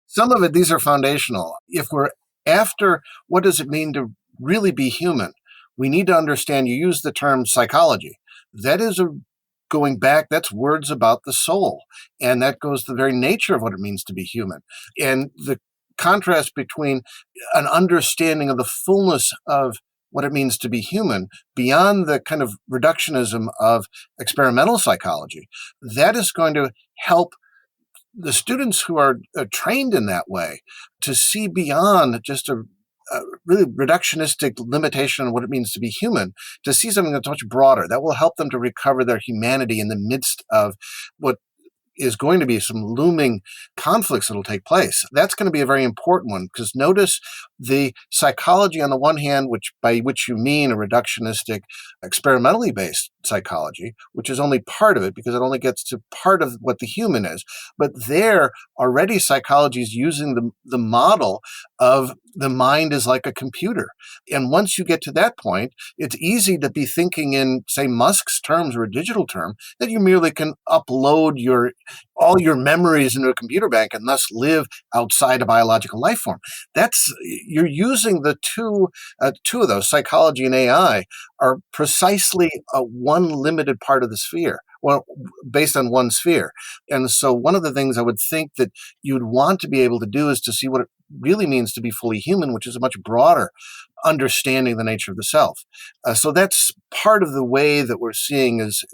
Some of it, these are foundational. If we're after what does it mean to really be human, we need to understand, you use the term psychology. That is going back, that's words about the soul. And that goes to the very nature of what it means to be human. And the contrast between an understanding of the fullness of what it means to be human beyond the kind of reductionism of experimental psychology, that is going to help the students who are trained in that way to see beyond just a really reductionistic limitation on what it means to be human, to see something that's much broader. That will help them to recover their humanity in the midst of what is going to be some looming conflicts that will take place. That's going to be a very important one, because notice the psychology on the one hand, by which you mean a reductionistic, experimentally based psychology, which is only part of it because it only gets to part of what the human is. But there already psychology is using the model of the mind is like a computer. And once you get to that point, it's easy to be thinking in, say, Musk's terms or a digital term, that you merely can upload all your memories into a computer bank and thus live outside a biological life form. You're using the two of those, psychology and AI, are precisely one limited part of the sphere, well, based on one sphere. And so one of the things I would think that you'd want to be able to do is to see what it really means to be fully human, which is a much broader understanding of the nature of the self. So that's part of the way that we're seeing as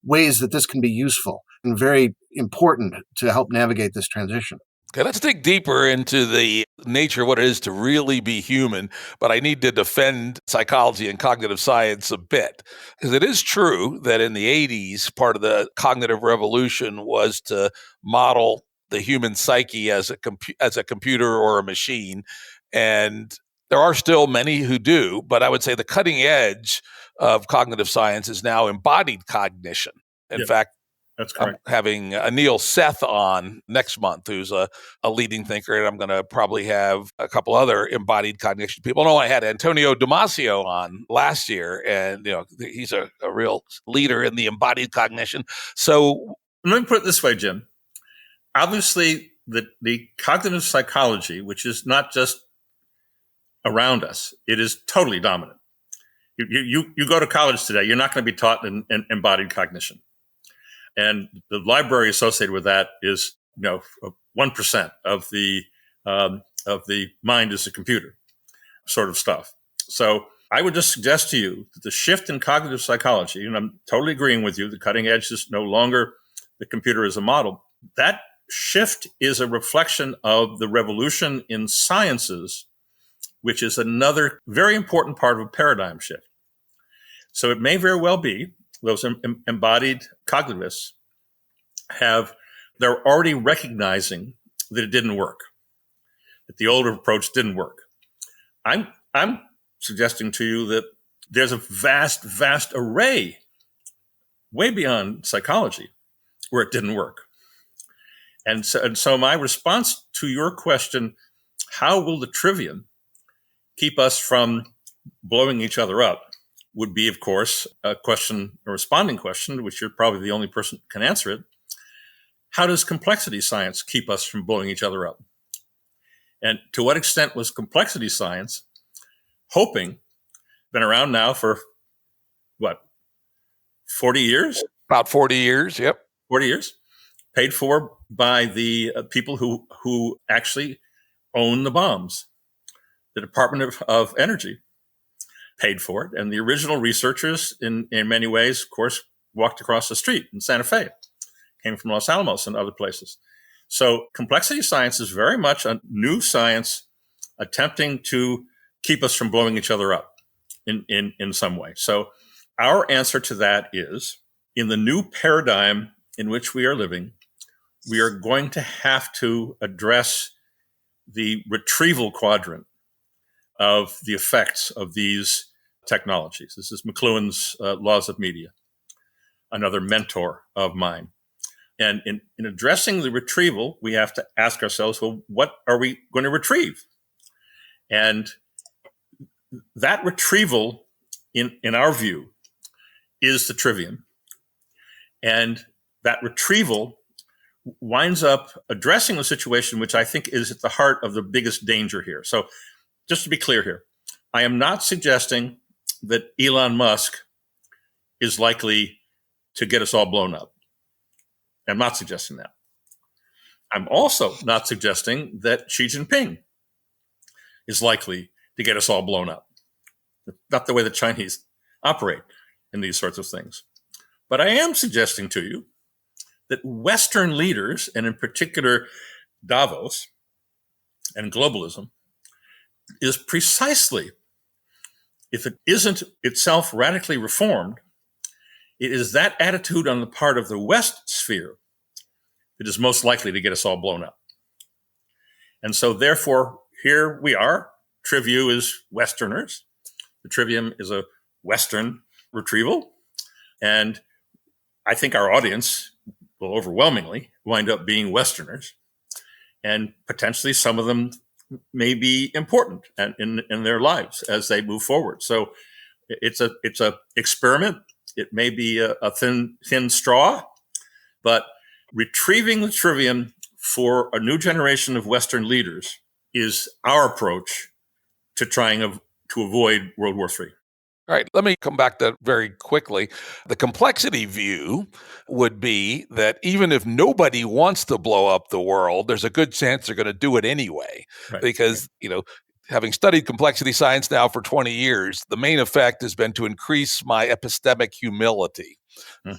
ways that this can be useful and very important to help navigate this transition. Okay, let's dig deeper into the nature of what it is to really be human, but I need to defend psychology and cognitive science a bit. Because it is true that in the 80s, part of the cognitive revolution was to model the human psyche as a computer or a machine. And there are still many who do, but I would say the cutting edge of cognitive science is now embodied cognition. In fact, That's I'm correct. having Neil Seth on next month, who's a leading thinker, and I'm going to probably have a couple other embodied cognition people. No, I had Antonio Damasio on last year, and he's a real leader in the embodied cognition. So Let me put it this way, Jim. Obviously, the cognitive psychology, which is not just around us, it is totally dominant. You go to college today, you're not going to be taught in embodied cognition. And the library associated with that is, 1% of the mind is a computer sort of stuff. So I would just suggest to you that the shift in cognitive psychology, and I'm totally agreeing with you, the cutting edge is no longer the computer as a model. That shift is a reflection of the revolution in sciences, which is another very important part of a paradigm shift. So it may very well be those embodied cognitivists they're already recognizing that it didn't work, that the older approach didn't work. I'm suggesting to you that there's a vast array way beyond psychology where it didn't work. And so my response to your question, how will the trivium keep us from blowing each other up, would be, of course, a responding question, which you're probably the only person who can answer it. How does complexity science keep us from blowing each other up? And to what extent was complexity science been around now for 40 years? About 40 years, yep. 40 years, paid for by the people who actually own the bombs. The Department of Energy paid for it. And the original researchers, in many ways, of course, walked across the street in Santa Fe, came from Los Alamos and other places. So complexity science is very much a new science attempting to keep us from blowing each other up in some way. So our answer to that is, in the new paradigm in which we are living, we are going to have to address the retrieval quadrant of the effects of these technologies. This is McLuhan's Laws of Media, another mentor of mine. And in addressing the retrieval, we have to ask ourselves, well, what are we going to retrieve? And that retrieval, in our view, is the trivium. And that retrieval winds up addressing the situation, which I think is at the heart of the biggest danger here. So just to be clear here, I am not suggesting that Elon Musk is likely to get us all blown up. I'm not suggesting that. I'm also not suggesting that Xi Jinping is likely to get us all blown up. Not the way the Chinese operate in these sorts of things. But I am suggesting to you that Western leaders, and in particular Davos and globalism, is precisely, if it isn't itself radically reformed, it is that attitude on the part of the West sphere that is most likely to get us all blown up. And so therefore, here we are. Trivium is Westerners. The trivium is a Western retrieval. And I think our audience will overwhelmingly wind up being Westerners. And potentially some of them may be important in their lives as they move forward. So it's a experiment. It may be a thin straw, but retrieving the trivium for a new generation of Western leaders is our approach to trying to avoid World War III. All right, let me come back to that very quickly. The complexity view would be that even if nobody wants to blow up the world, there's a good chance they're going to do it anyway. Right. Because, having studied complexity science now for 20 years, the main effect has been to increase my epistemic humility.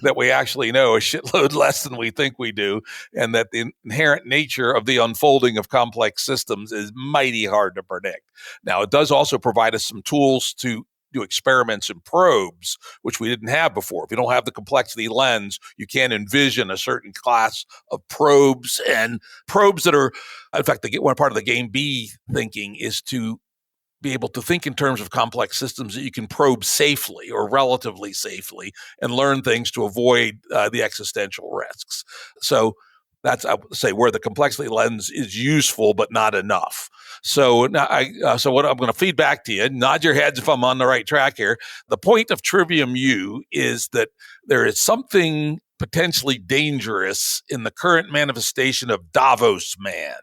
That we actually know a shitload less than we think we do, and that the inherent nature of the unfolding of complex systems is mighty hard to predict. Now, it does also provide us some tools to do experiments and probes, which we didn't have before. If you don't have the complexity lens, you can't envision a certain class of probes, and probes that are, in fact, one part of the game B thinking is to be able to think in terms of complex systems that you can probe safely or relatively safely and learn things to avoid the existential risks. So that's, I would say, where the complexity lens is useful, but not enough. So now so what I'm going to feed back to you, nod your heads if I'm on the right track here. The point of Trivium U is that there is something potentially dangerous in the current manifestation of Davos man.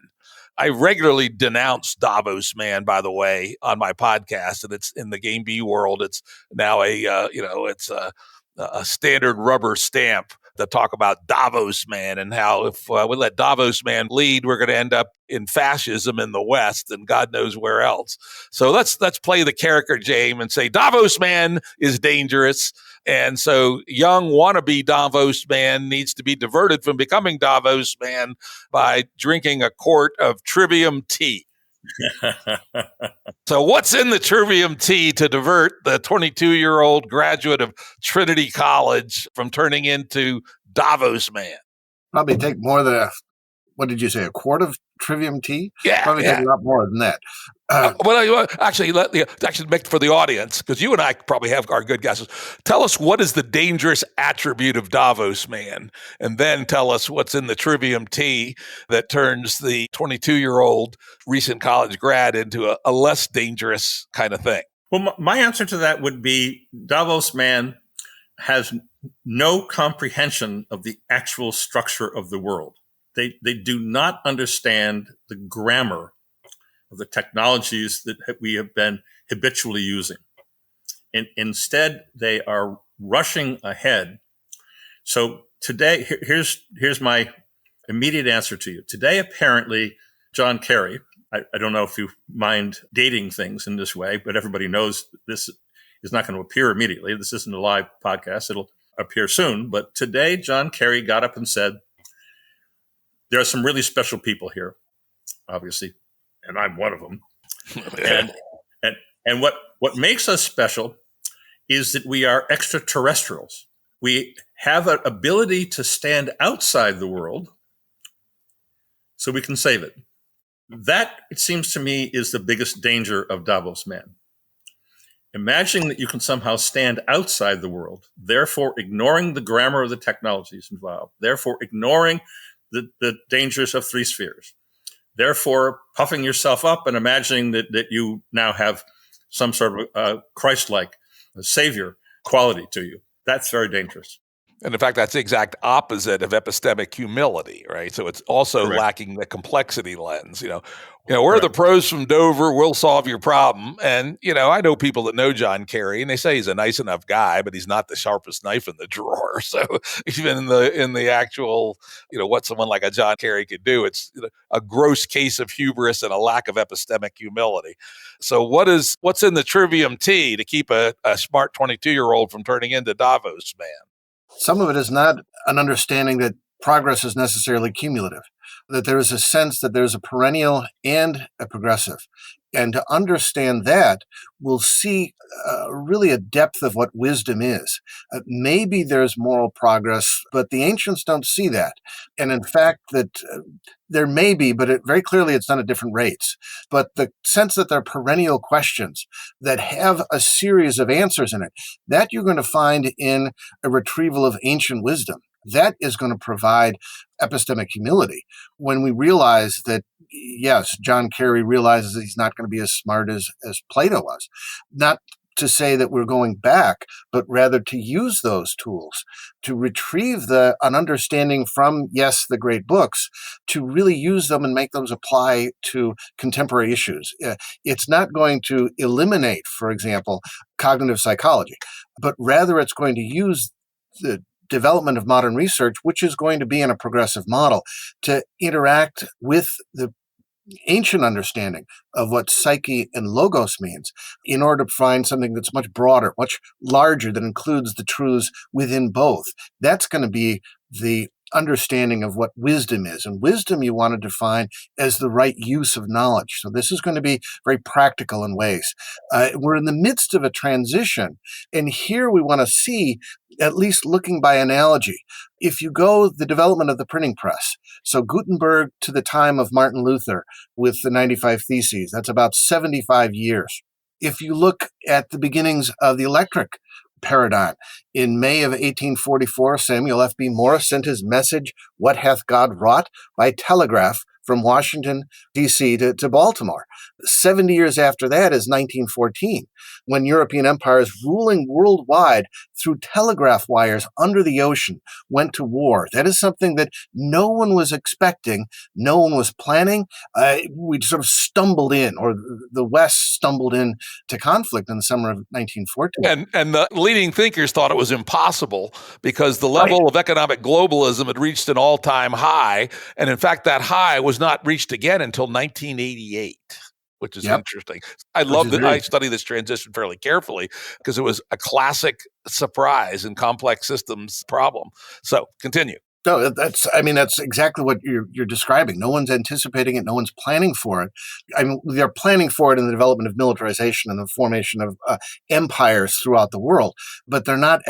I regularly denounce Davos man, by the way, on my podcast, and it's in the Game B world. It's now it's a standard rubber stamp to talk about Davos man and how if we let Davos man lead, we're going to end up in fascism in the West and God knows where else. So let's play the character game and say Davos man is dangerous. And so young wannabe Davos man needs to be diverted from becoming Davos man by drinking a quart of Trivium tea. So what's in the Trivium tea to divert the 22-year-old graduate of Trinity College from turning into Davos man? Probably take more than what did you say, a quart of Trivium tea? Yeah. Probably take a lot more than that. Actually, make for the audience, because you and I probably have our good guesses. Tell us what is the dangerous attribute of Davos man, and then tell us what's in the Trivium tea that turns the 22-year-old recent college grad into a less dangerous kind of thing. Well, my answer to that would be Davos man has no comprehension of the actual structure of the world. They do not understand the grammar of the technologies that we have been habitually using. And instead, they are rushing ahead. So today, here's my immediate answer to you. Today, apparently, John Kerry, I don't know if you mind dating things in this way, but everybody knows this is not going to appear immediately. This isn't a live podcast. It'll appear soon. But today, John Kerry got up and said, there are some really special people here, obviously, and I'm one of them. and what makes us special is that we are extraterrestrials. We have an ability to stand outside the world so we can save it. That, it seems to me, is the biggest danger of Davos man. Imagining that you can somehow stand outside the world, therefore ignoring the grammar of the technologies involved, therefore ignoring the dangers of three spheres, therefore puffing yourself up and imagining that you now have some sort of Christ-like savior quality to you. That's very dangerous. And in fact, that's the exact opposite of epistemic humility, right? So it's also Correct. lacking the complexity lens. We're the pros from Dover. We'll solve your problem. And, I know people that know John Kerry, and they say he's a nice enough guy, but he's not the sharpest knife in the drawer. So even in the actual, what someone like a John Kerry could do, it's a gross case of hubris and a lack of epistemic humility. So what's in the Trivium tea to keep a smart 22-year-old from turning into Davos man? Some of it is not an understanding that progress is necessarily cumulative, that there is a sense that there's a perennial and a progressive. And to understand that, we'll see really a depth of what wisdom is. Maybe there's moral progress, but the ancients don't see that. And in fact, that there may be, but very clearly it's done at different rates. But the sense that there are perennial questions that have a series of answers in it, that you're going to find in a retrieval of ancient wisdom. That is going to provide epistemic humility. When we realize that, yes, John Kerry realizes that he's not going to be as smart as Plato was. Not to say that we're going back, but rather to use those tools to retrieve an understanding from, yes, the great books, to really use them and make those apply to contemporary issues. It's not going to eliminate, for example, cognitive psychology, but rather it's going to use the development of modern research, which is going to be in a progressive model, to interact with the ancient understanding of what psyche and logos means in order to find something that's much broader, much larger, that includes the truths within both. That's going to be the understanding of what wisdom is. And wisdom you want to define as the right use of knowledge. So this is going to be very practical in ways. We're in the midst of a transition. And here we want to see, at least looking by analogy, if you go the development of the printing press, so Gutenberg to the time of Martin Luther with the 95 Theses, that's about 75 years. If you look at the beginnings of the electric paradigm, in May of 1844, Samuel F.B. Morse sent his message, "What hath God wrought?" by telegraph from Washington, D.C. to Baltimore. 70 years after that is 1914, when European empires ruling worldwide through telegraph wires under the ocean went to war. That is something that no one was expecting, no one was planning. We sort of stumbled in, or the West stumbled in to conflict in the summer of 1914. And the leading thinkers thought it was impossible because the level of economic globalism had reached an all-time high. And in fact, that high was not reached again until 1988, which is interesting. I love that. I study this transition fairly carefully because it was a classic surprise in complex systems problem. So continue. No, that's exactly what you're describing. No one's anticipating it. No one's planning for it. I mean, they're planning for it in the development of militarization and the formation of empires throughout the world, but they're not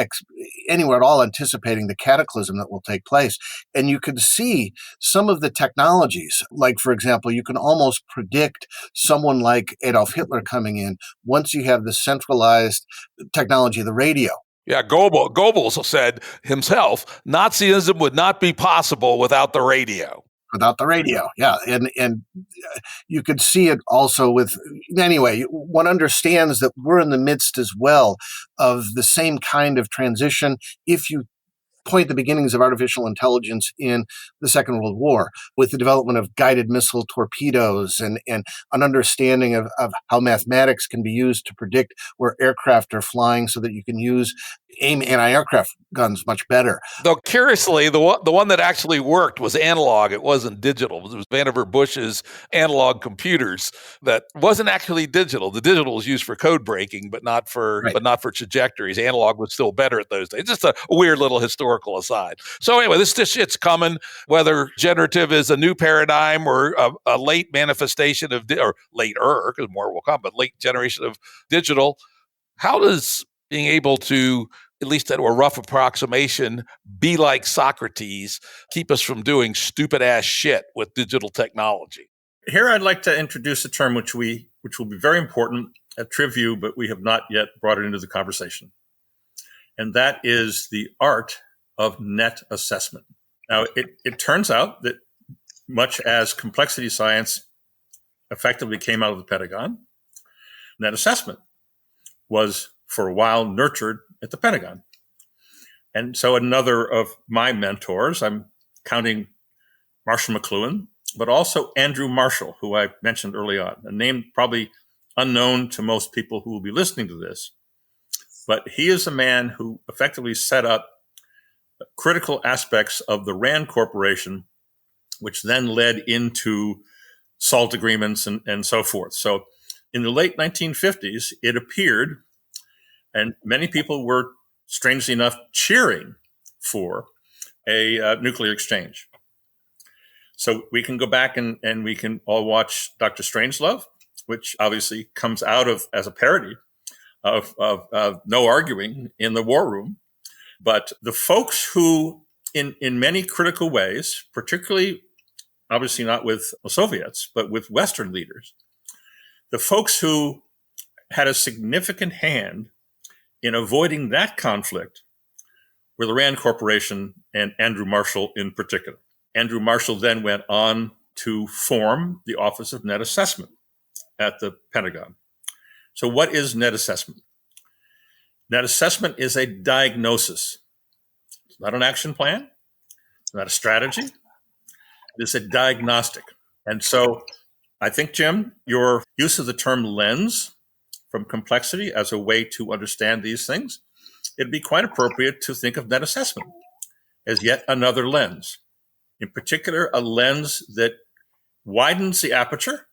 anywhere at all anticipating the cataclysm that will take place. And you can see some of the technologies, like, for example, you can almost predict someone like Adolf Hitler coming in once you have the centralized technology of the radio. Yeah, Goebbels said himself, Nazism would not be possible without the radio. Without the radio, yeah. And you could see it also with, anyway, one understands that we're in the midst as well of the same kind of transition. If you point the beginnings of artificial intelligence in the Second World War, with the development of guided missile torpedoes and an understanding of how mathematics can be used to predict where aircraft are flying so that you can aim anti-aircraft guns much better. Though curiously, the one that actually worked was analog. It wasn't digital. It was Vannevar Bush's analog computers that wasn't actually digital. The digital was used for code breaking, but not for trajectories. Analog was still better at those days. Just a weird little historical aside. So anyway, this shit's coming. Whether generative is a new paradigm or a late manifestation of, or later, because more will come, but late generation of digital. How does being able to, at least at a rough approximation, be like Socrates, keep us from doing stupid ass shit with digital technology? Here I'd like to introduce a term which will be very important at Trivium, but we have not yet brought it into the conversation. And that is the art of net assessment. Now, it turns out that much as complexity science effectively came out of the Pentagon, net assessment was for a while nurtured at the Pentagon. And so another of my mentors, I'm counting Marshall McLuhan, but also Andrew Marshall, who I mentioned early on, a name probably unknown to most people who will be listening to this. But he is a man who effectively set up critical aspects of the RAND Corporation, which then led into SALT agreements and so forth. So in the late 1950s, it appeared, and many people were, strangely enough, cheering for a nuclear exchange. So we can go back and we can all watch Dr. Strangelove, which obviously comes out of as a parody of no arguing in the war room. But the folks who, in many critical ways, particularly, obviously not with the Soviets, but with Western leaders, the folks who had a significant hand in avoiding that conflict were the RAND Corporation and Andrew Marshall in particular. Andrew Marshall then went on to form the Office of Net Assessment at the Pentagon. So what is net assessment? Net assessment is a diagnosis. It's not an action plan. It's not a strategy. It is a diagnostic. And so I think, Jim, your use of the term lens from complexity as a way to understand these things, it'd be quite appropriate to think of net assessment as yet another lens. In particular, a lens that widens the aperture.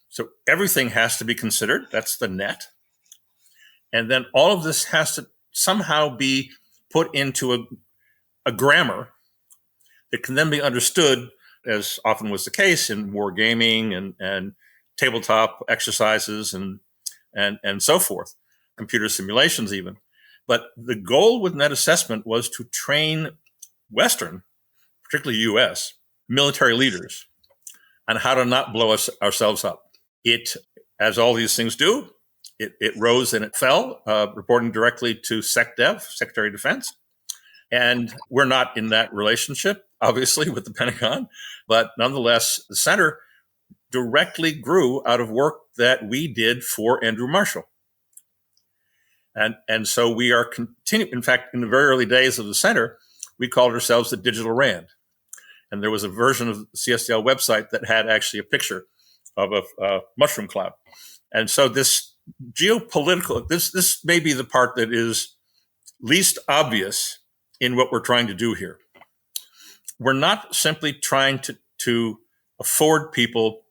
So everything has to be considered. That's the net. And then all of this has to somehow be put into a grammar that can then be understood, as often was the case in wargaming and tabletop exercises and so forth, computer simulations even. But the goal with net assessment was to train Western, particularly US, military leaders on how to not blow ourselves up. It, as all these things do, it rose and it fell, reporting directly to SecDef, Secretary of Defense. And we're not in that relationship, obviously, with the Pentagon. But nonetheless, the center directly grew out of work that we did for Andrew Marshall. And so we are continuing. In fact, in the very early days of the center, we called ourselves the Digital Rand. And there was a version of the CSDL website that had actually a picture of a mushroom cloud. And so this geopolitical, this may be the part that is least obvious in what we're trying to do here. We're not simply trying to afford people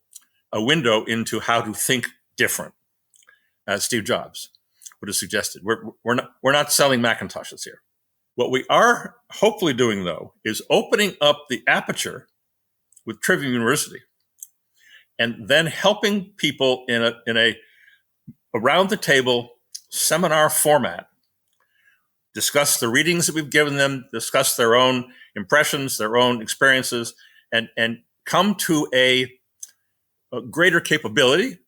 a window into how to think different, as Steve Jobs would have suggested. We're not selling Macintoshes here. What we are hopefully doing, though, is opening up the aperture with Trivium University, and then helping people in a around the table seminar format discuss the readings that we've given them, discuss their own impressions, their own experiences, and come to a greater capability.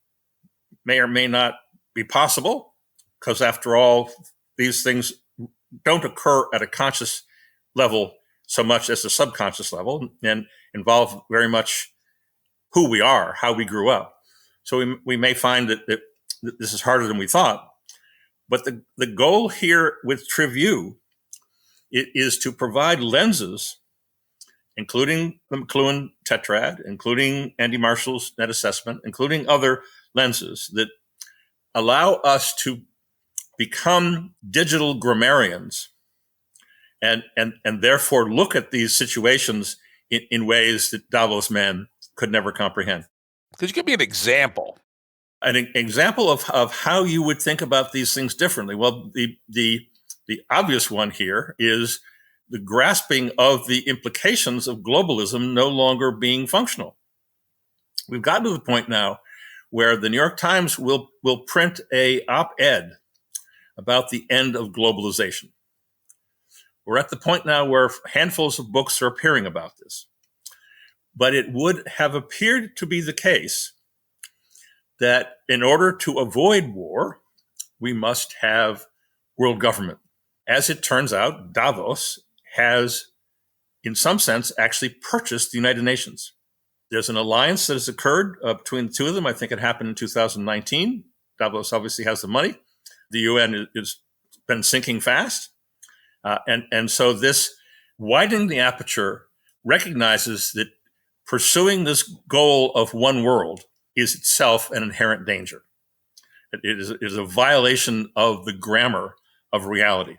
May or may not be possible, because after all, these things don't occur at a conscious level so much as a subconscious level, and involve very much who we are, how we grew up. So we may find that this is harder than we thought. But the goal here with TrivU is to provide lenses, including the McLuhan tetrad, including Andy Marshall's net assessment, including other lenses that allow us to become digital grammarians and therefore look at these situations in ways that Davos men could never comprehend. Could you give me an example? An example of how you would think about these things differently. Well, the obvious one here is the grasping of the implications of globalism no longer being functional. We've gotten to the point now where the New York Times will print a op-ed about the end of globalization. We're at the point now where handfuls of books are appearing about this. But it would have appeared to be the case that in order to avoid war, we must have world government. As it turns out, Davos has, in some sense, actually purchased the United Nations. There's an alliance that has occurred between the two of them. I think it happened in 2019. Davos obviously has the money. The UN has been sinking fast. And so this widening the aperture recognizes that pursuing this goal of one world is itself an inherent danger. It is a violation of the grammar of reality.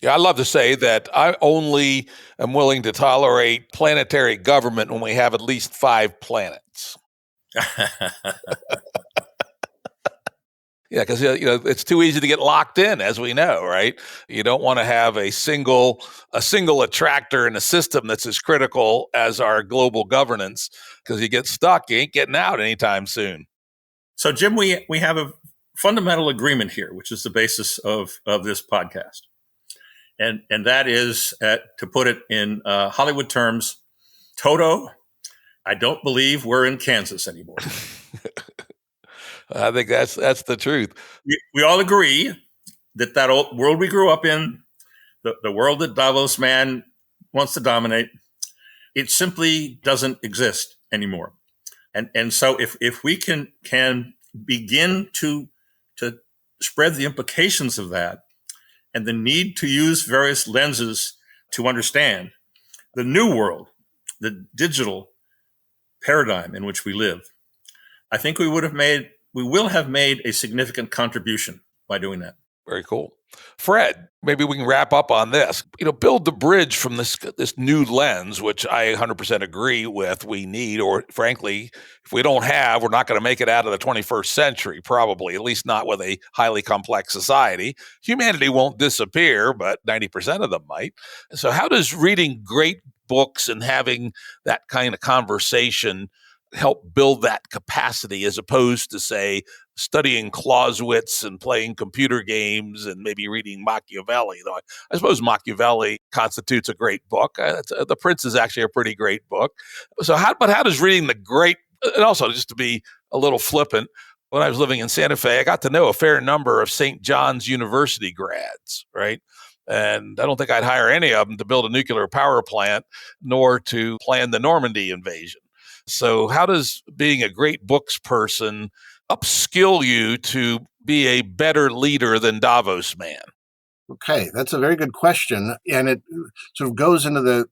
Yeah, I love to say that I only am willing to tolerate planetary government when we have at least 5 planets. Yeah, because it's too easy to get locked in, as we know, right? You don't want to have a single attractor in a system that's as critical as our global governance, because you get stuck, you ain't getting out anytime soon. So, Jim, we have a fundamental agreement here, which is the basis of this podcast. And that is, to put it in Hollywood terms, Toto, I don't believe we're in Kansas anymore. I think that's the truth. We all agree that old world we grew up in, the world that Davos man wants to dominate, it simply doesn't exist anymore. And so if we can begin to spread the implications of that and the need to use various lenses to understand the new world, the digital paradigm in which we live, I think we will have made a significant contribution by doing that. Very cool. Fred, maybe we can wrap up on this. Build the bridge from this new lens, which I 100% agree with we need, or frankly, if we don't have, we're not going to make it out of the 21st century, probably, at least not with a highly complex society. Humanity won't disappear, but 90% of them might. So how does reading great books and having that kind of conversation help build that capacity as opposed to, say, studying Clausewitz and playing computer games and maybe reading Machiavelli? Though I suppose Machiavelli constitutes a great book. The Prince is actually a pretty great book. So how does reading the great, and also just to be a little flippant, when I was living in Santa Fe, I got to know a fair number of St. John's University grads, right? And I don't think I'd hire any of them to build a nuclear power plant, nor to plan the Normandy invasion. So how does being a great books person upskill you to be a better leader than Davos man? Okay, that's a very good question. And it sort of goes into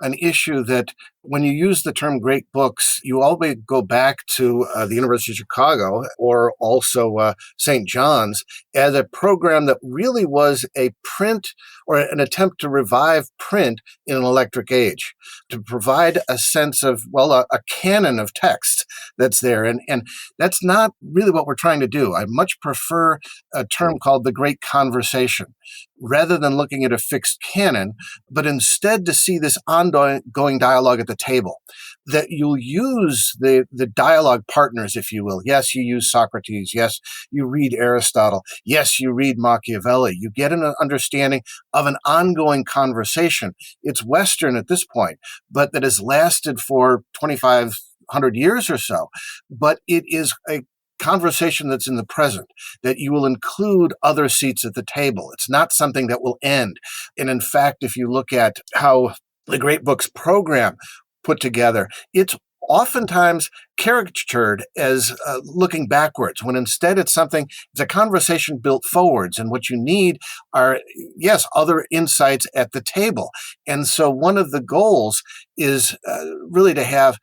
an issue that when you use the term great books, you always go back to the University of Chicago or also St. John's as a program that really was a print or an attempt to revive print in an electric age, to provide a sense of, a canon of text that's there. And that's not really what we're trying to do. I much prefer a term called the Great Conversation, rather than looking at a fixed canon, but instead to see this ongoing dialogue at the table, that you'll use the dialogue partners, if you will. Yes, you use Socrates. Yes, you read Aristotle. Yes, you read Machiavelli. You get an understanding of an ongoing conversation. It's Western at this point, but that has lasted for 2,500 years or so. But it is a conversation that's in the present, that you will include other seats at the table. It's not something that will end. And in fact, if you look at how the Great Books program put together, it's oftentimes caricatured as looking backwards, when instead it's a conversation built forwards. And what you need are, yes, other insights at the table. And so one of the goals is really to have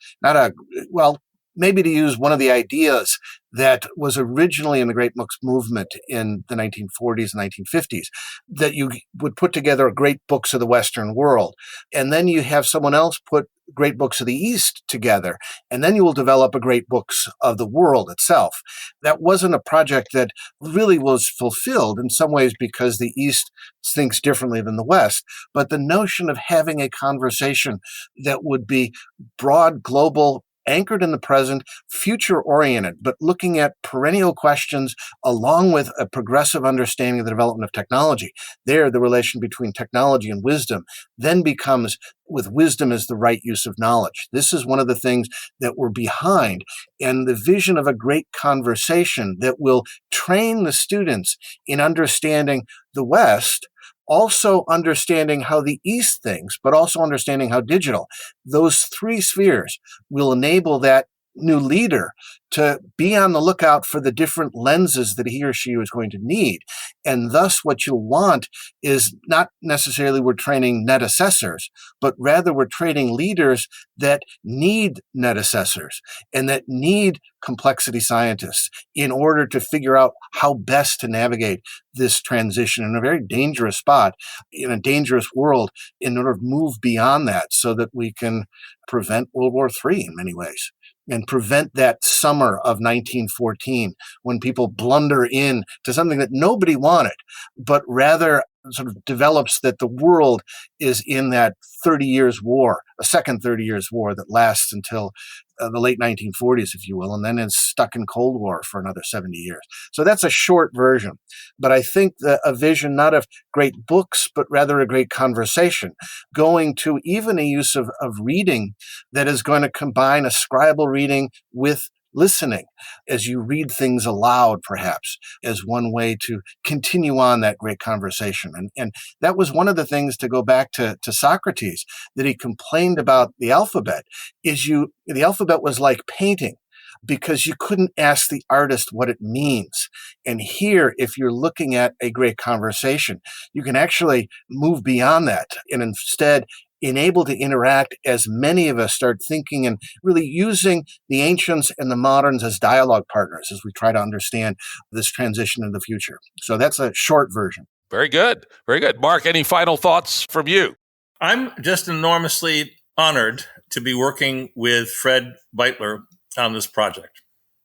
maybe to use one of the ideas that was originally in the Great Books movement in the 1940s and 1950s, that you would put together great books of the Western world. And then you have someone else put great books of the East together. And then you will develop a great books of the world itself. That wasn't a project that really was fulfilled in some ways because the East thinks differently than the West. But the notion of having a conversation that would be broad, global, anchored in the present, future-oriented, but looking at perennial questions along with a progressive understanding of the development of technology. There, the relation between technology and wisdom then becomes, with wisdom as the right use of knowledge. This is one of the things that we're behind, and the vision of a great conversation that will train the students in understanding the West, also understanding how the East thinks, but also understanding how digital. Those three spheres will enable that new leader to be on the lookout for the different lenses that he or she is going to need. And thus what you'll want is not necessarily we're training net assessors, but rather we're training leaders that need net assessors and that need complexity scientists in order to figure out how best to navigate this transition in a very dangerous spot, in a dangerous world, in order to move beyond that so that we can prevent World War III in many ways, and prevent that summer of 1914 when people blunder in to something that nobody wanted, but rather sort of develops that the world is in that 30 years war, a second 30 years war that lasts until the late 1940s, if you will, and then is stuck in Cold War for another 70 years. So that's a short version. But I think a vision not of great books, but rather a great conversation, going to even a use of reading that is going to combine a scribal reading with listening as you read things aloud, perhaps, as one way to continue on that great conversation. And that was one of the things, to go back to Socrates, that he complained about the alphabet, is the alphabet was like painting, because you couldn't ask the artist what it means. And here, if you're looking at a great conversation, you can actually move beyond that and instead enable to interact as many of us start thinking and really using the ancients and the moderns as dialogue partners as we try to understand this transition in the future. So that's a short version. Very good. Very good. Mark, any final thoughts from you? I'm just enormously honored to be working with Fred Beuttler on this project.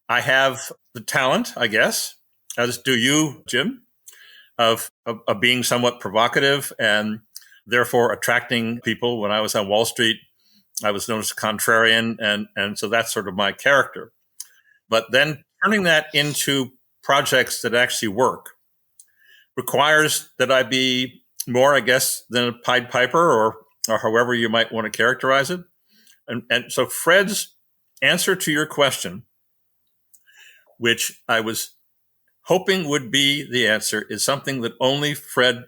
I have the talent, I guess, as do you, Jim, of being somewhat provocative and therefore attracting people. When I was on Wall Street, I was known as a contrarian, and so that's sort of my character. But then turning that into projects that actually work requires that I be more, I guess, than a Pied Piper or however you might want to characterize it. And so Fred's answer to your question, which I was hoping would be the answer, is something that only Fred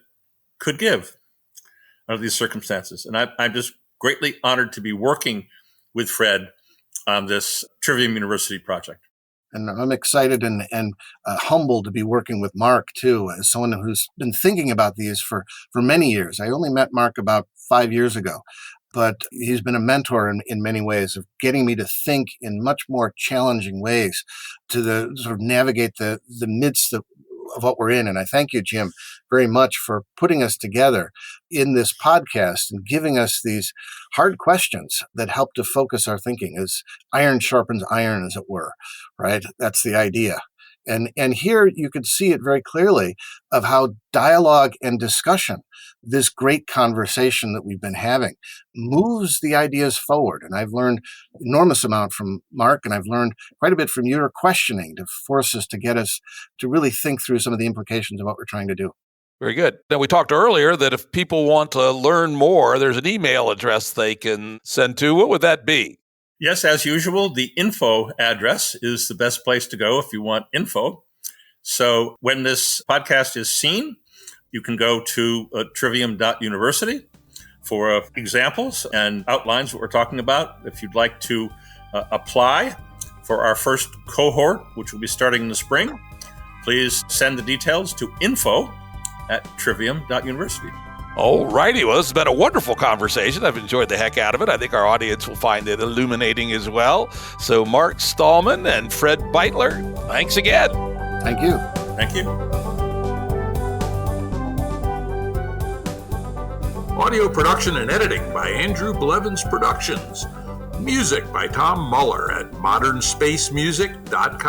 could give under these circumstances. And I'm just greatly honored to be working with Fred on this Trivium University project. And I'm excited and humbled to be working with Mark, too, as someone who's been thinking about these for many years. I only met Mark about 5 years ago, but he's been a mentor in many ways of getting me to think in much more challenging ways to sort of navigate the midst of what we're in. And I thank you, Jim, very much for putting us together in this podcast and giving us these hard questions that help to focus our thinking, as iron sharpens iron, as it were, right? That's the idea. And here you could see it very clearly of how dialogue and discussion, this great conversation that we've been having, moves the ideas forward. And I've learned enormous amount from Mark, and I've learned quite a bit from your questioning to force us to get us to really think through some of the implications of what we're trying to do. Very good. Now, we talked earlier that if people want to learn more, there's an email address they can send to. What would that be? Yes, as usual, the info address is the best place to go if you want info. So when this podcast is seen, you can go to trivium.university for examples and outlines what we're talking about. If you'd like to apply for our first cohort, which will be starting in the spring, please send the details to info@trivium.university. All righty. Well, this has been a wonderful conversation. I've enjoyed the heck out of it. I think our audience will find it illuminating as well. So Mark Stahlman and Fred Beuttler, thanks again. Thank you. Thank you. Audio production and editing by Andrew Blevins Productions. Music by Tom Muller at modernspacemusic.com.